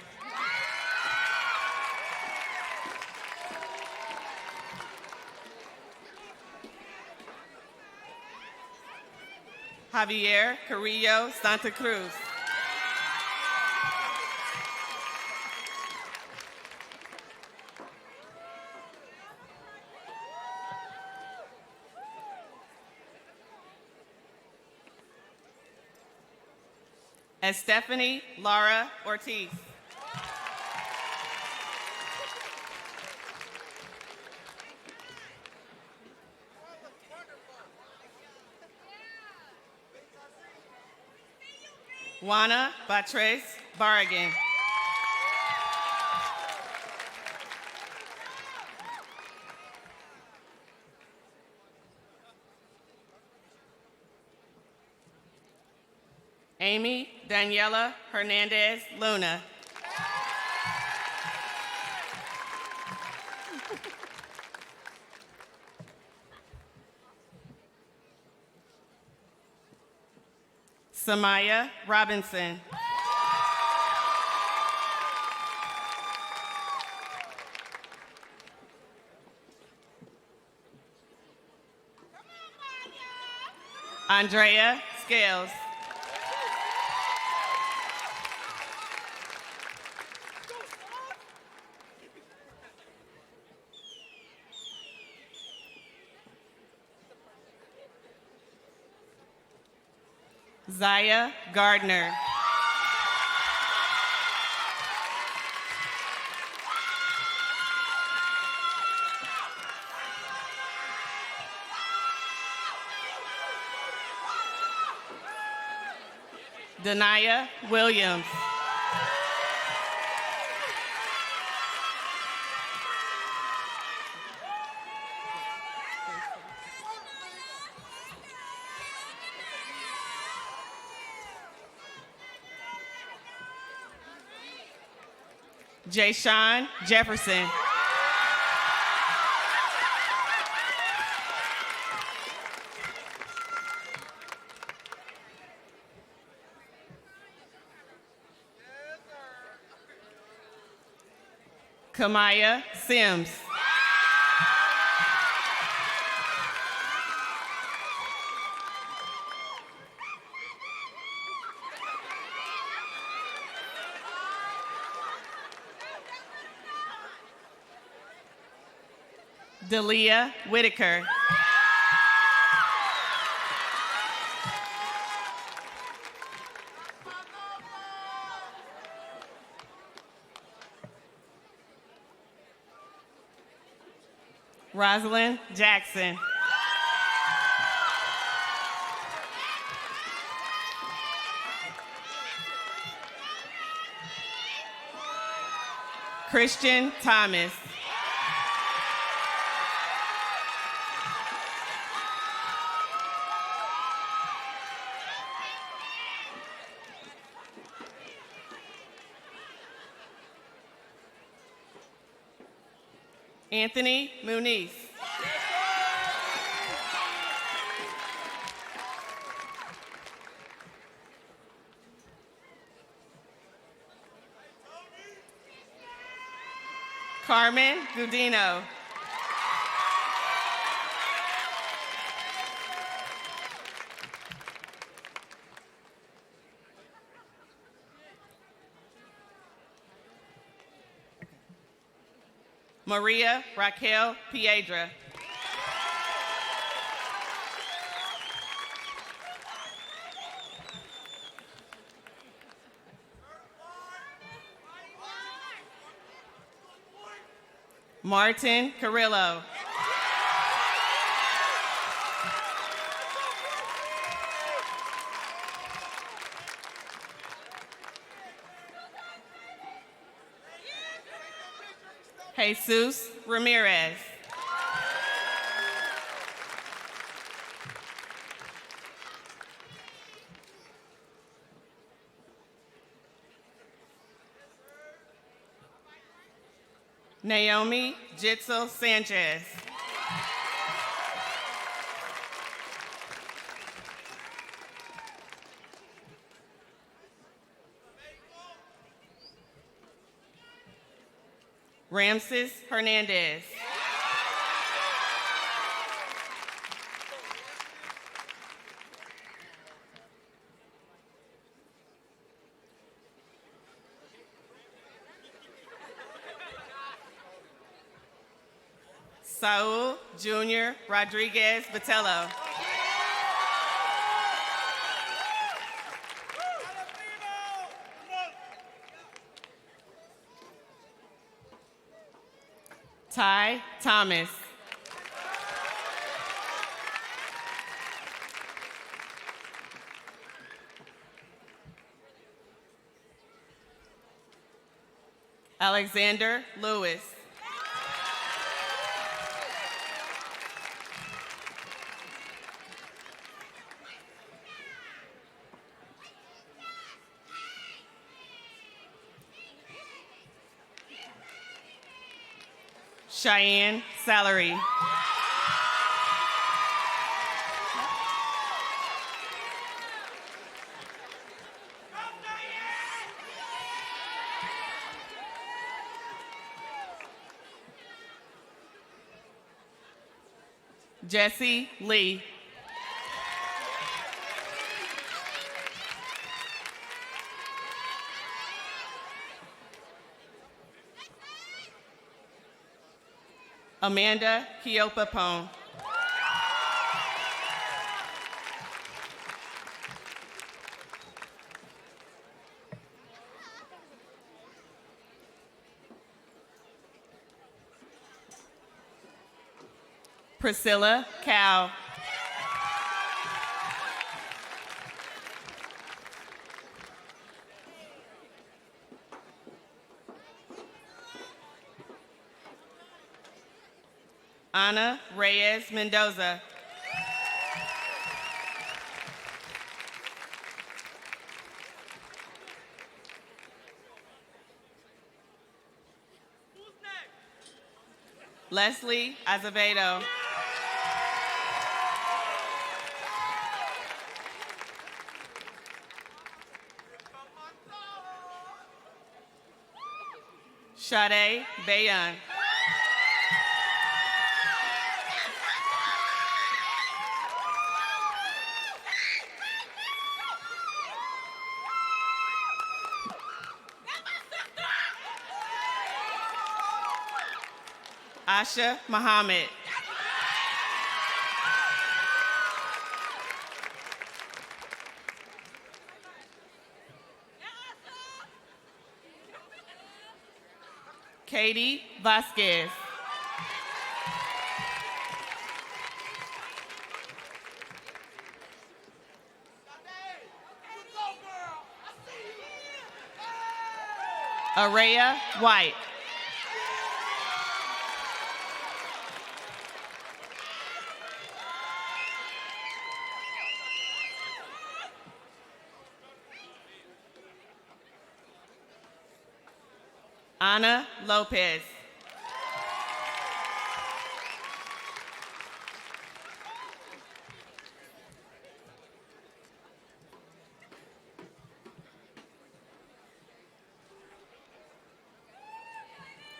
Speaker 3: Javier Carrillo Santa Cruz. Stephanie Lara Ortiz. Juana Batres Barragan. Amy Daniela Hernandez Luna. Samaya Robinson. Andrea Scales. Zaya Gardner. Denaya Williams. Jayshawn Jefferson. Kamaya Sims. Delia Whitaker. Rosalind Jackson. Christian Thomas. Anthony Muniz. Carmen Gudino. Maria Raquel Piedra. Martin Carrillo. Jesus Ramirez. Naomi Jitzel Sanchez. Ramses Hernandez. Saul Jr. Rodriguez Botello. Ty Thomas. Alexander Lewis. Cheyenne Salary. Jesse Lee. Amanda Kiopapone. Priscilla Cow. Ana Reyes Mendoza. Leslie Azevedo. Sade Bayon. Asha Muhammad. Katie Vasquez. Araya White. Ana Lopez.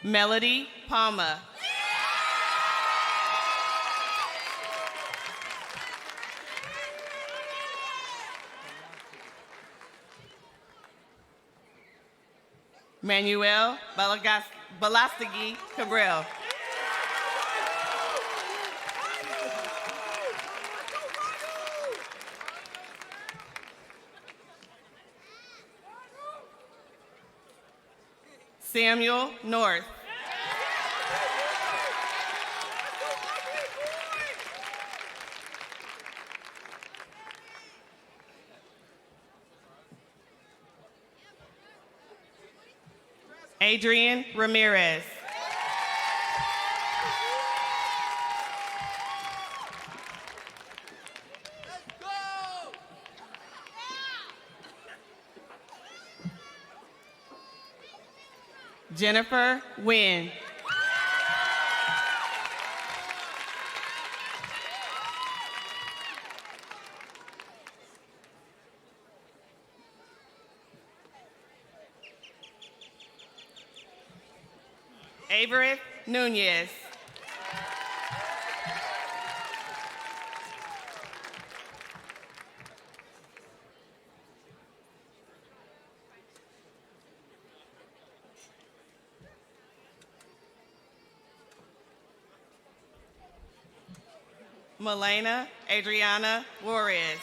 Speaker 3: Melody Palma. Manuel Balastigi Cabrell. Samuel North. Adrian Ramirez. Jennifer Nguyen. Everett Nunez. Milena Adriana Juarez.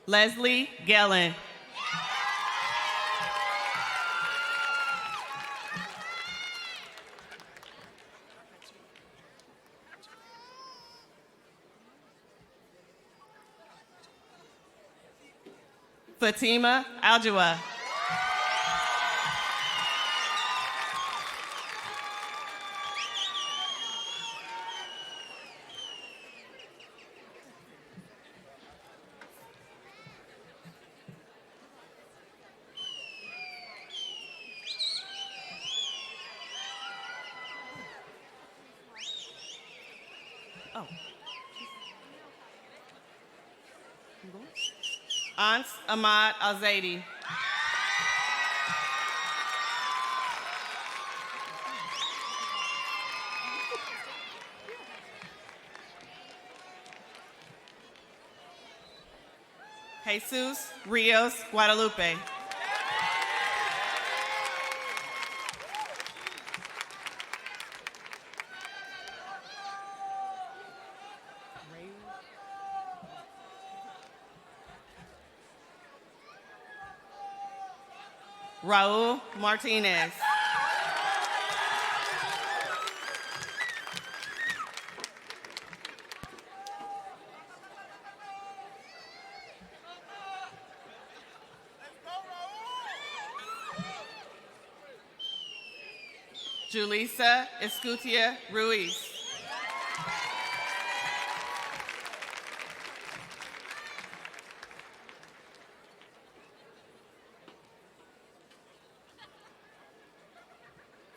Speaker 3: Leslie Gellin. Fatima Aljua. Ans Ahmad Alzaidi. Jesus Rios Guadalupe. Raul Martinez. Julissa Escutia Ruiz.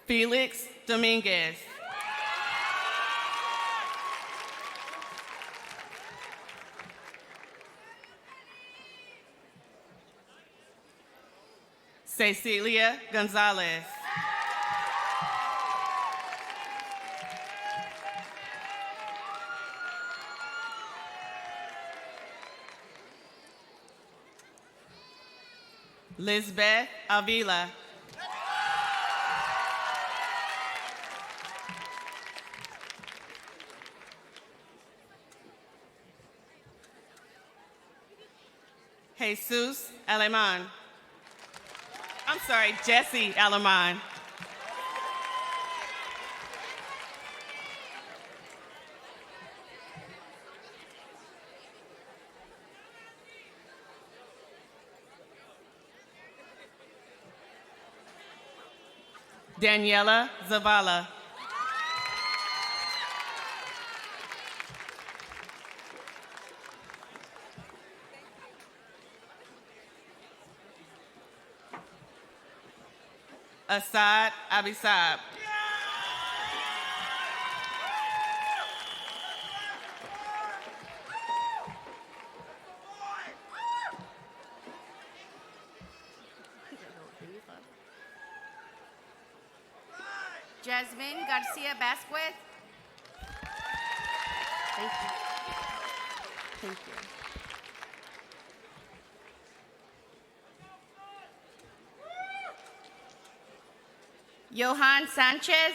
Speaker 3: Felix Dominguez. Cecilia Gonzalez. Lisbeth Avila. Jesus Aleman. I'm sorry, Jesse Aleman. Daniela Zavala. Asad Abisab.
Speaker 9: Jasmine Garcia Vasquez. Thank you. Thank you. Johan Sanchez.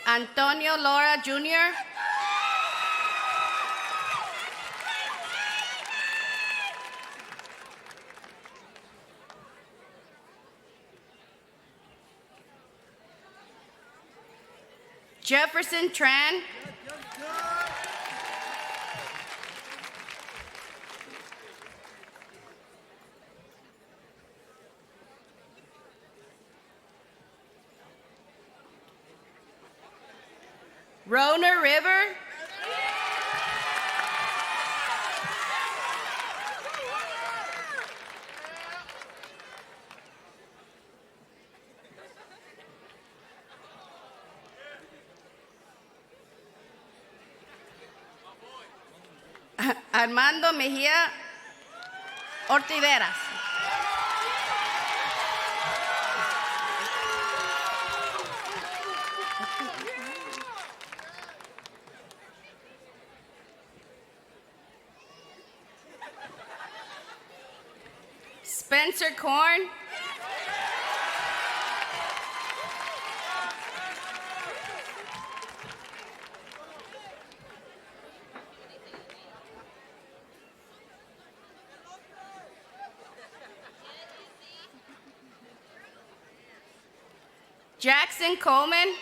Speaker 9: Antonio Laura Jr. Jefferson Tran. Rona River. Armando Mejía Ortiveras. Spencer Korn. Jackson Coleman.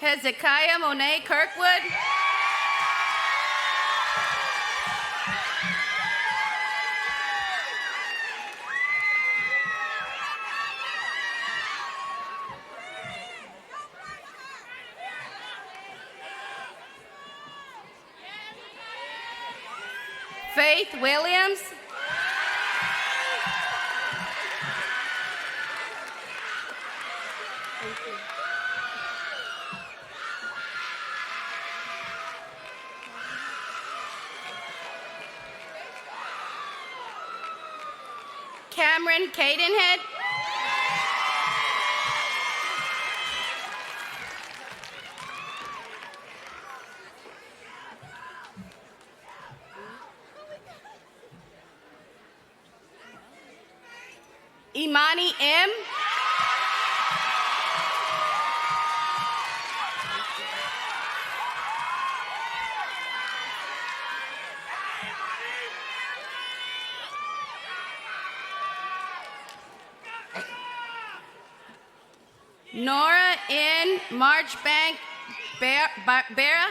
Speaker 9: Hezekiah Monet Kirkwood. Faith Williams. Cameron Cadenhead. Imani M. Nora N. Marchbank Barra.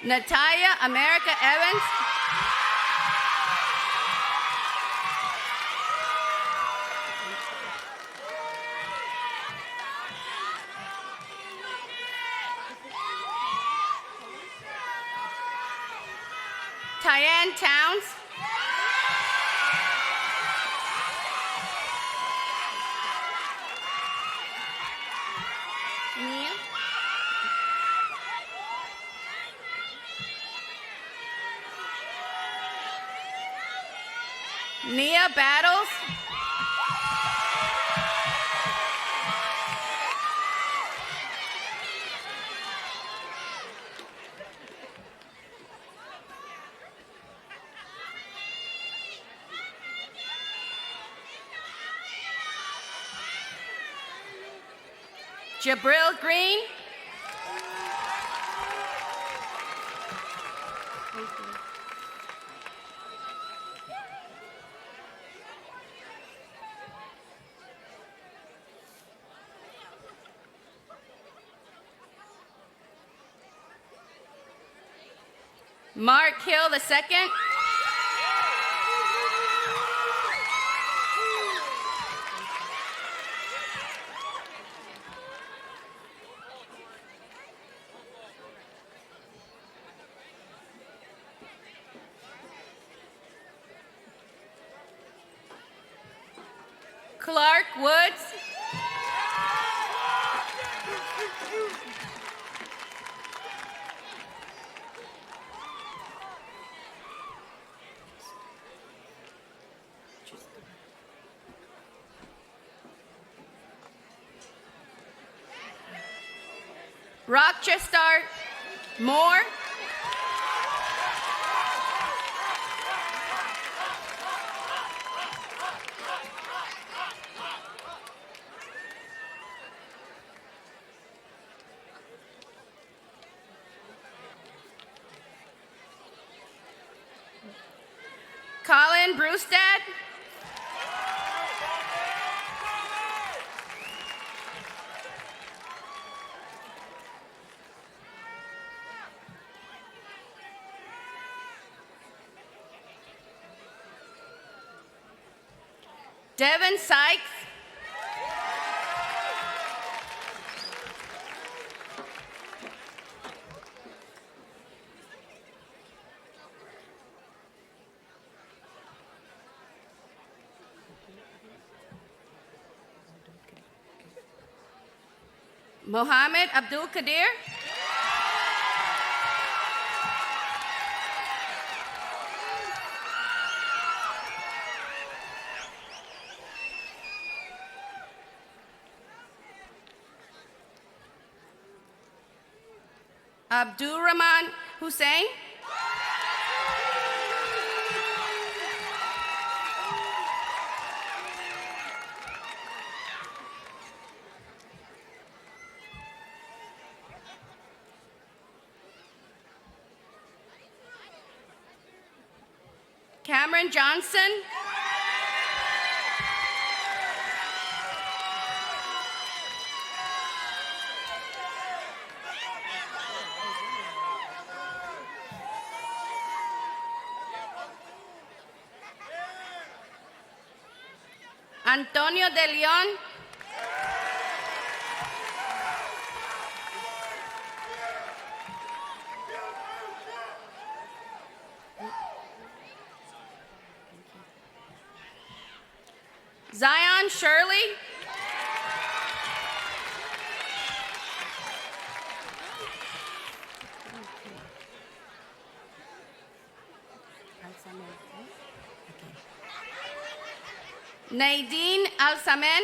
Speaker 9: Natalia America Evans. Tyann Towns. Nia. Nia Battles. Jabril Green. Mark Hill II. Clark Woods. Rochester Moore. Colin Brewstad. Devin Sykes. Mohammed Abdul Qadir. Abdul Rahman Hussein. Cameron Johnson. Antonio de Leon. Zion Shirley. Nadine Alsamen.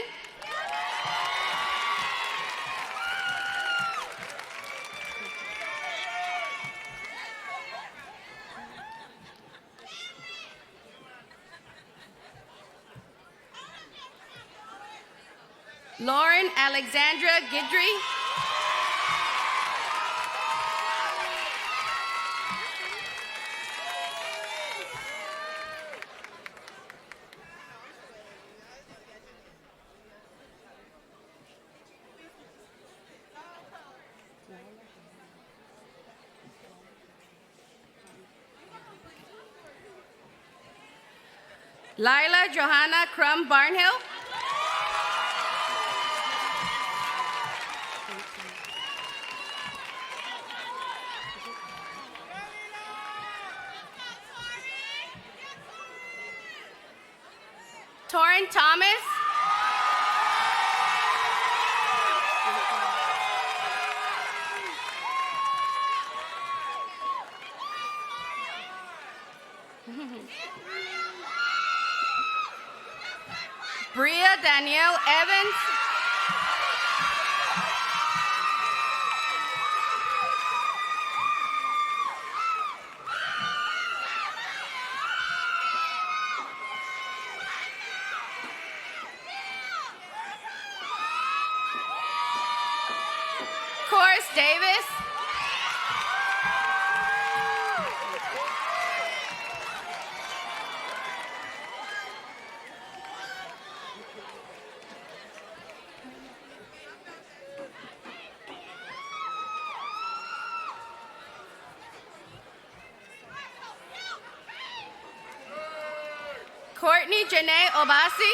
Speaker 9: Lauren Alexandra Guidry. Lila Johanna Crum Barnhill. Torrin Thomas. Bria Danielle Evans. Course Davis. Courtney Janae Obasi.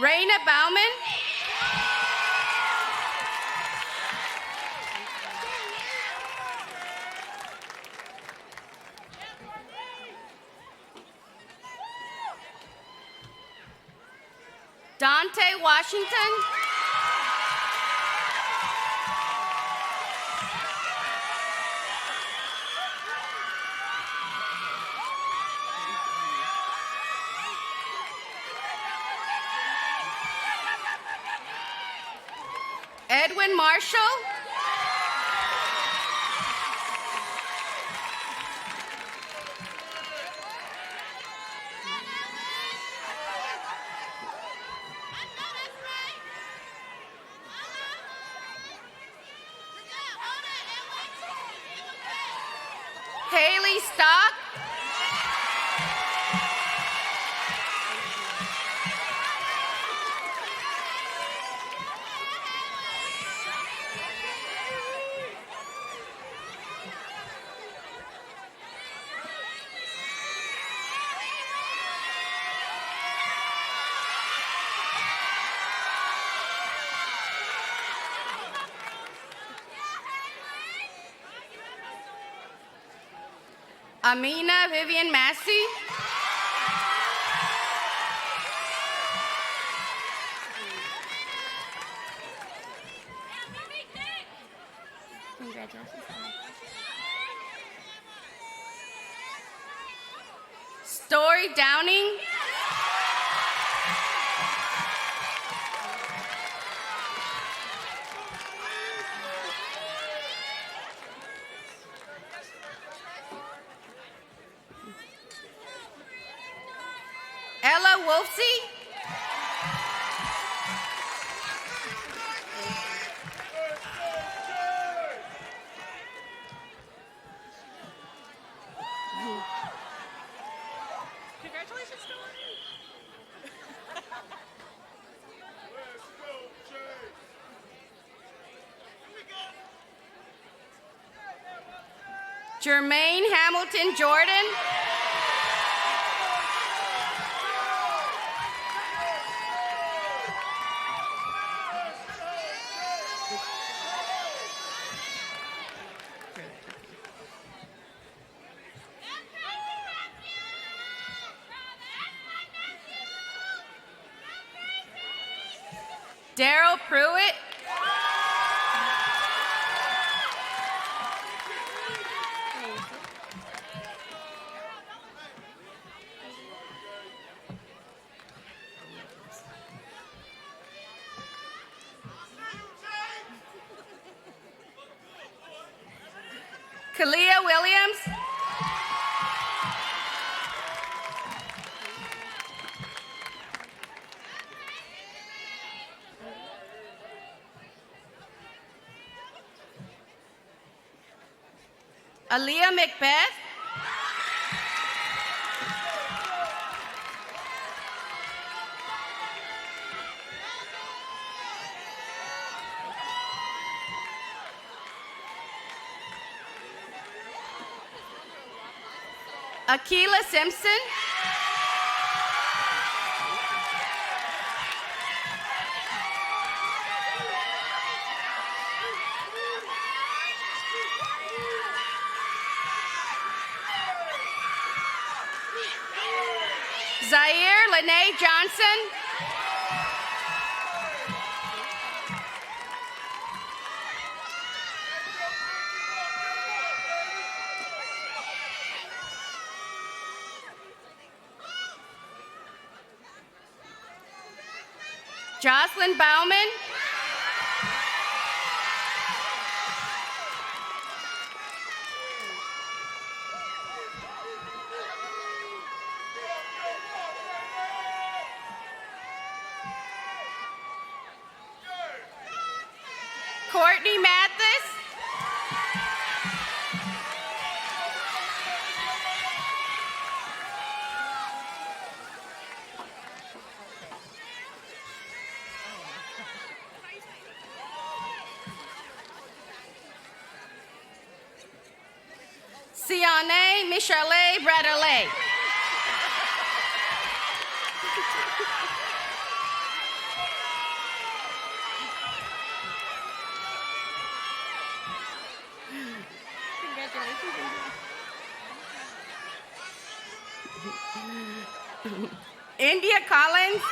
Speaker 9: Raina Bauman. Dante Washington. Edwin Marshall. Haley Stock. Amina Vivian Massey. Congratulations. Story Downing. Ella Wolfsey.
Speaker 3: Congratulations,
Speaker 9: Jermaine Hamilton Jordan. Daryl Pruitt. Kalia Williams. Aaliyah Macbeth. Akila Simpson. Zaire Lene Johnson. Jocelyn Bauman. Courtney Mathis. Yane Michele Bradley. India Collins.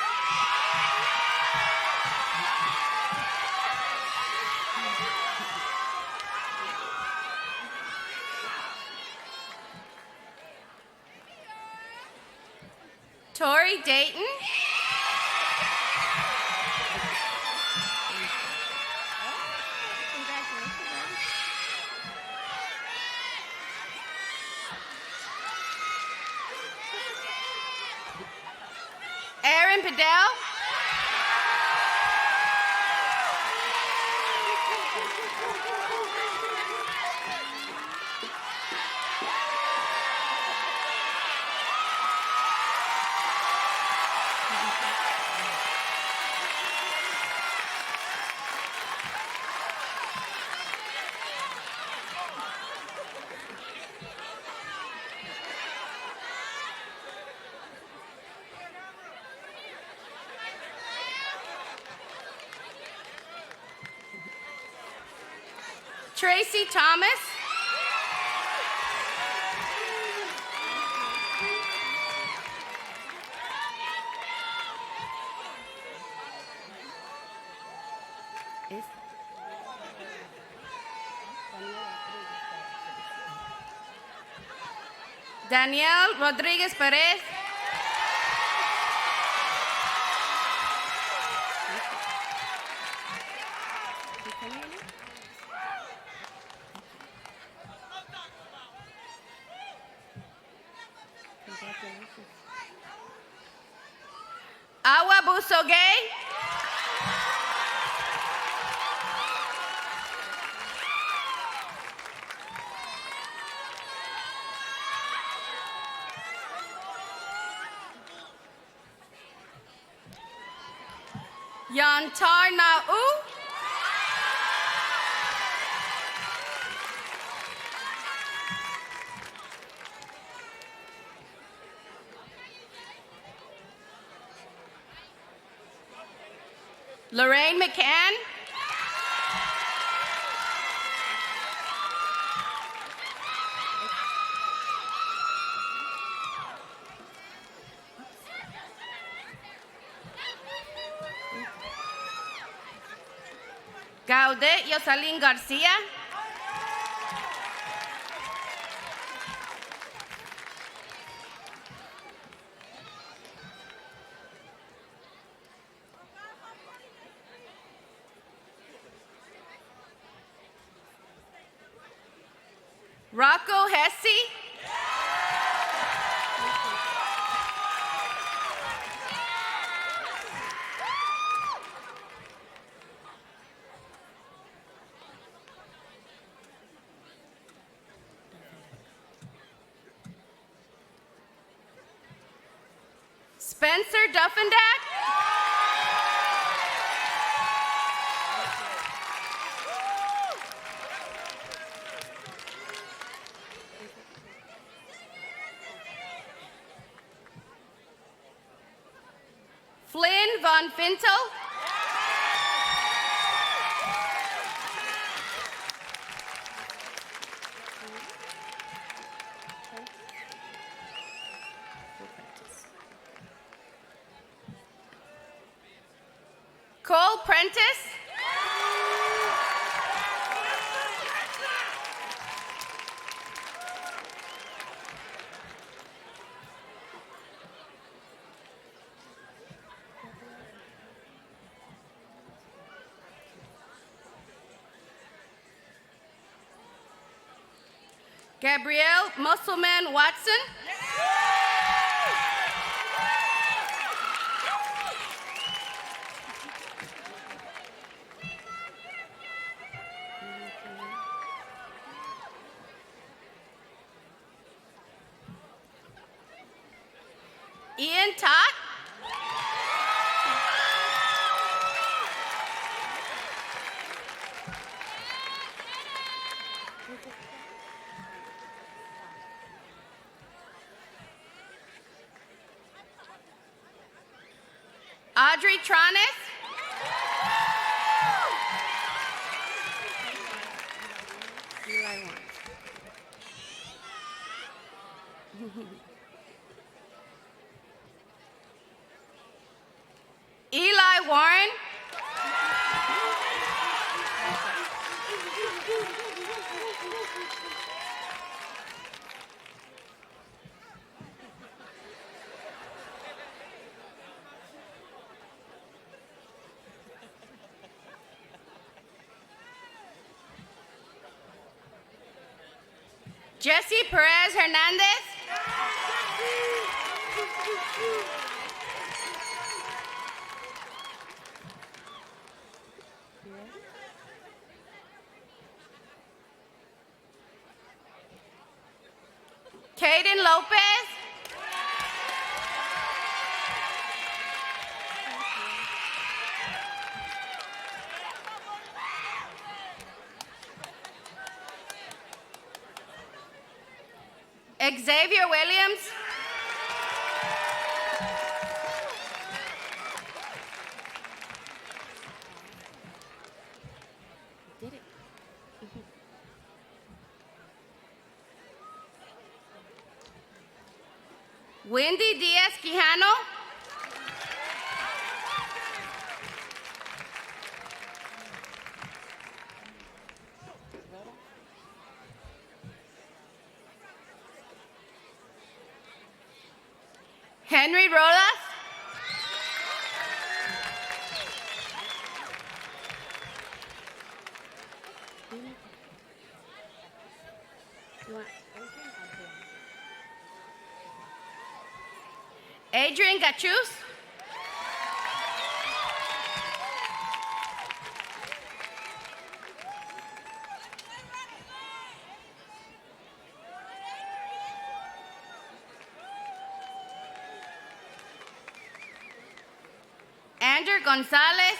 Speaker 9: Tori Dayton. Aaron Padell. Tracy Thomas. Daniel Rodriguez Perez. Awa Busogay. Yantar Na'u. Lorraine McCann. Gaudet Yosalin Garcia. Rocco Hesse. Spencer Duffendack. Flynn Von Fintel. Cole Prentice. Gabrielle Musselman Watson. Ian Todd. Audrey Trones. Eli Warren. Eli Warren. Jesse Perez Hernandez. Caden Lopez. Xavier Williams. Wendy Diaz Quijano. Henry Rodas. Adrian Gachus. Andrew Gonzalez.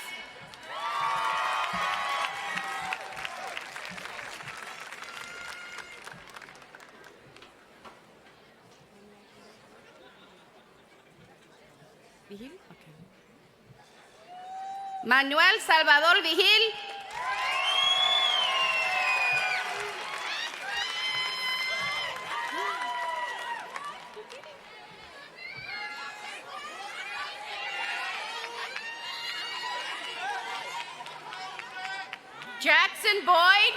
Speaker 9: Manuel Salvador Vigil. Jackson Boyd.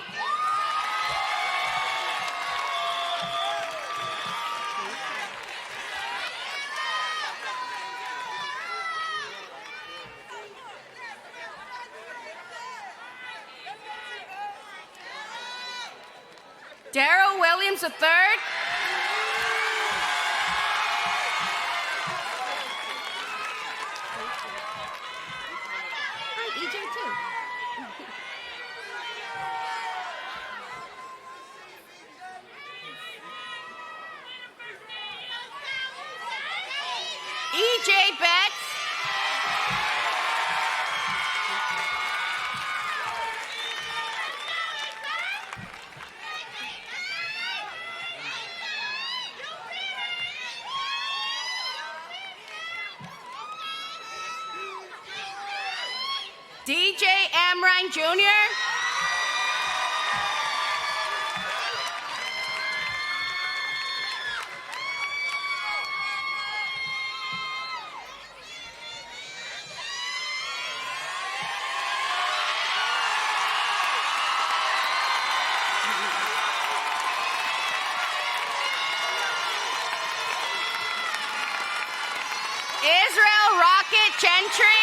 Speaker 9: Darrell Williams III. Hi, EJ too. EJ Betts. DJ Amrine Jr. Israel Rocket Gentry.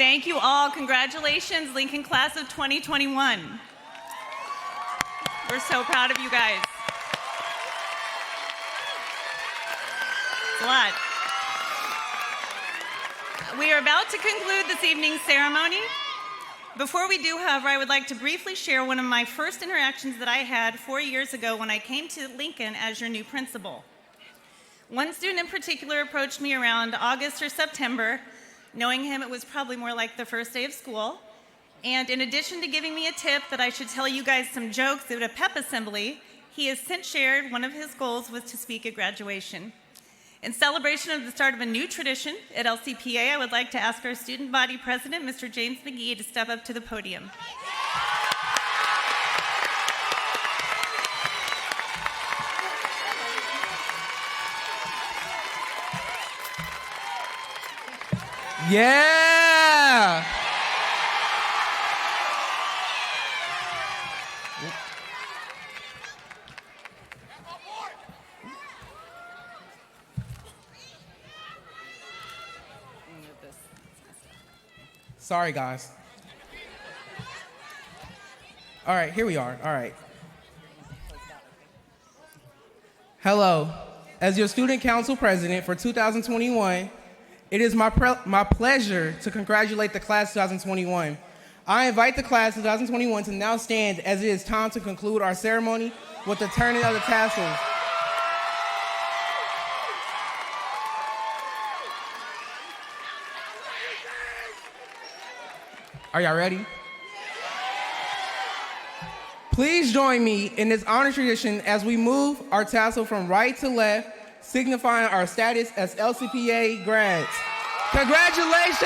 Speaker 2: Thank you all. Congratulations, Lincoln class of 2021. We're so proud of you guys. It's a lot. We are about to conclude this evening's ceremony. Before we do, however, I would like to briefly share one of my first interactions that I had 4 years ago when I came to Lincoln as your new principal. One student in particular approached me around August or September. Knowing him, it was probably more like the first day of school. And in addition to giving me a tip that I should tell you guys some jokes at a pep assembly, he has since shared one of his goals was to speak at graduation. In celebration of the start of a new tradition at LCPA, I would like to ask our student body president, Mr. James McGee, to step up to the podium.
Speaker 10: Yeah! Sorry, guys. All right, here we are. All right. Hello. As your student council president for 2021, it is my pleasure to congratulate the class 2021. I invite the class 2021 to now stand as it is time to conclude our ceremony with the turning of the tassels. Are y'all ready? Please join me in this honor tradition as we move our tassel from right to left, signifying our status as LCPA grads. Congratulations!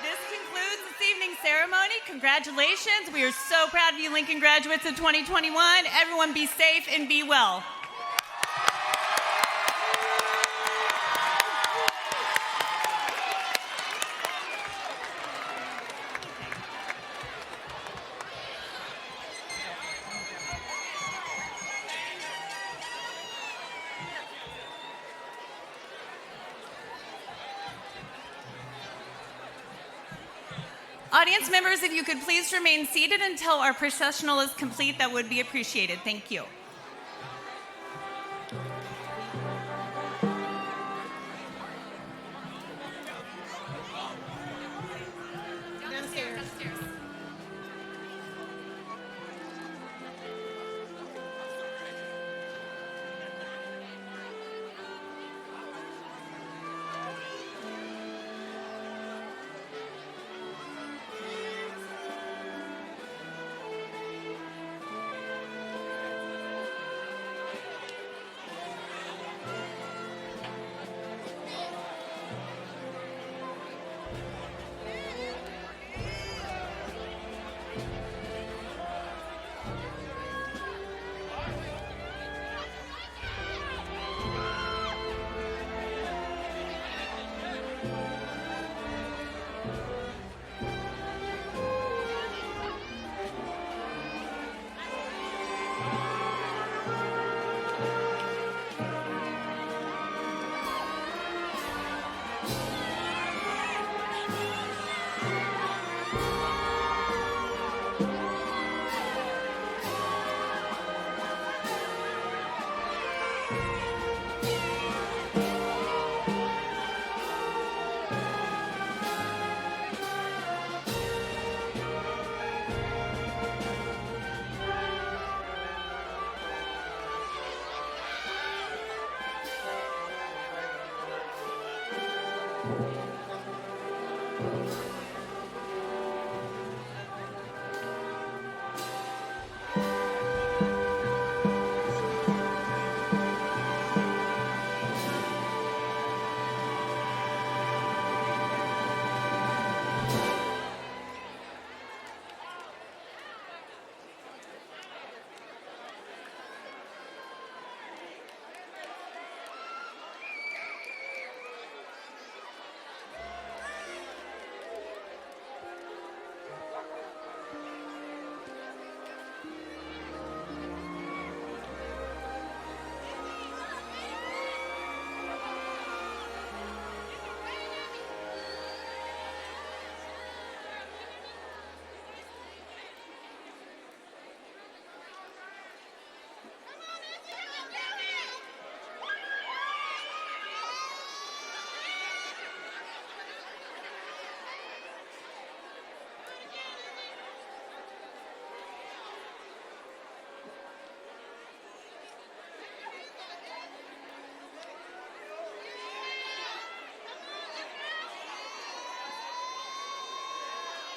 Speaker 2: This concludes this evening's ceremony. Congratulations. We are so proud of you, Lincoln graduates of 2021. Everyone be safe and be well. Audience members, if you could please remain seated until our processional is complete, that would be appreciated. Thank you.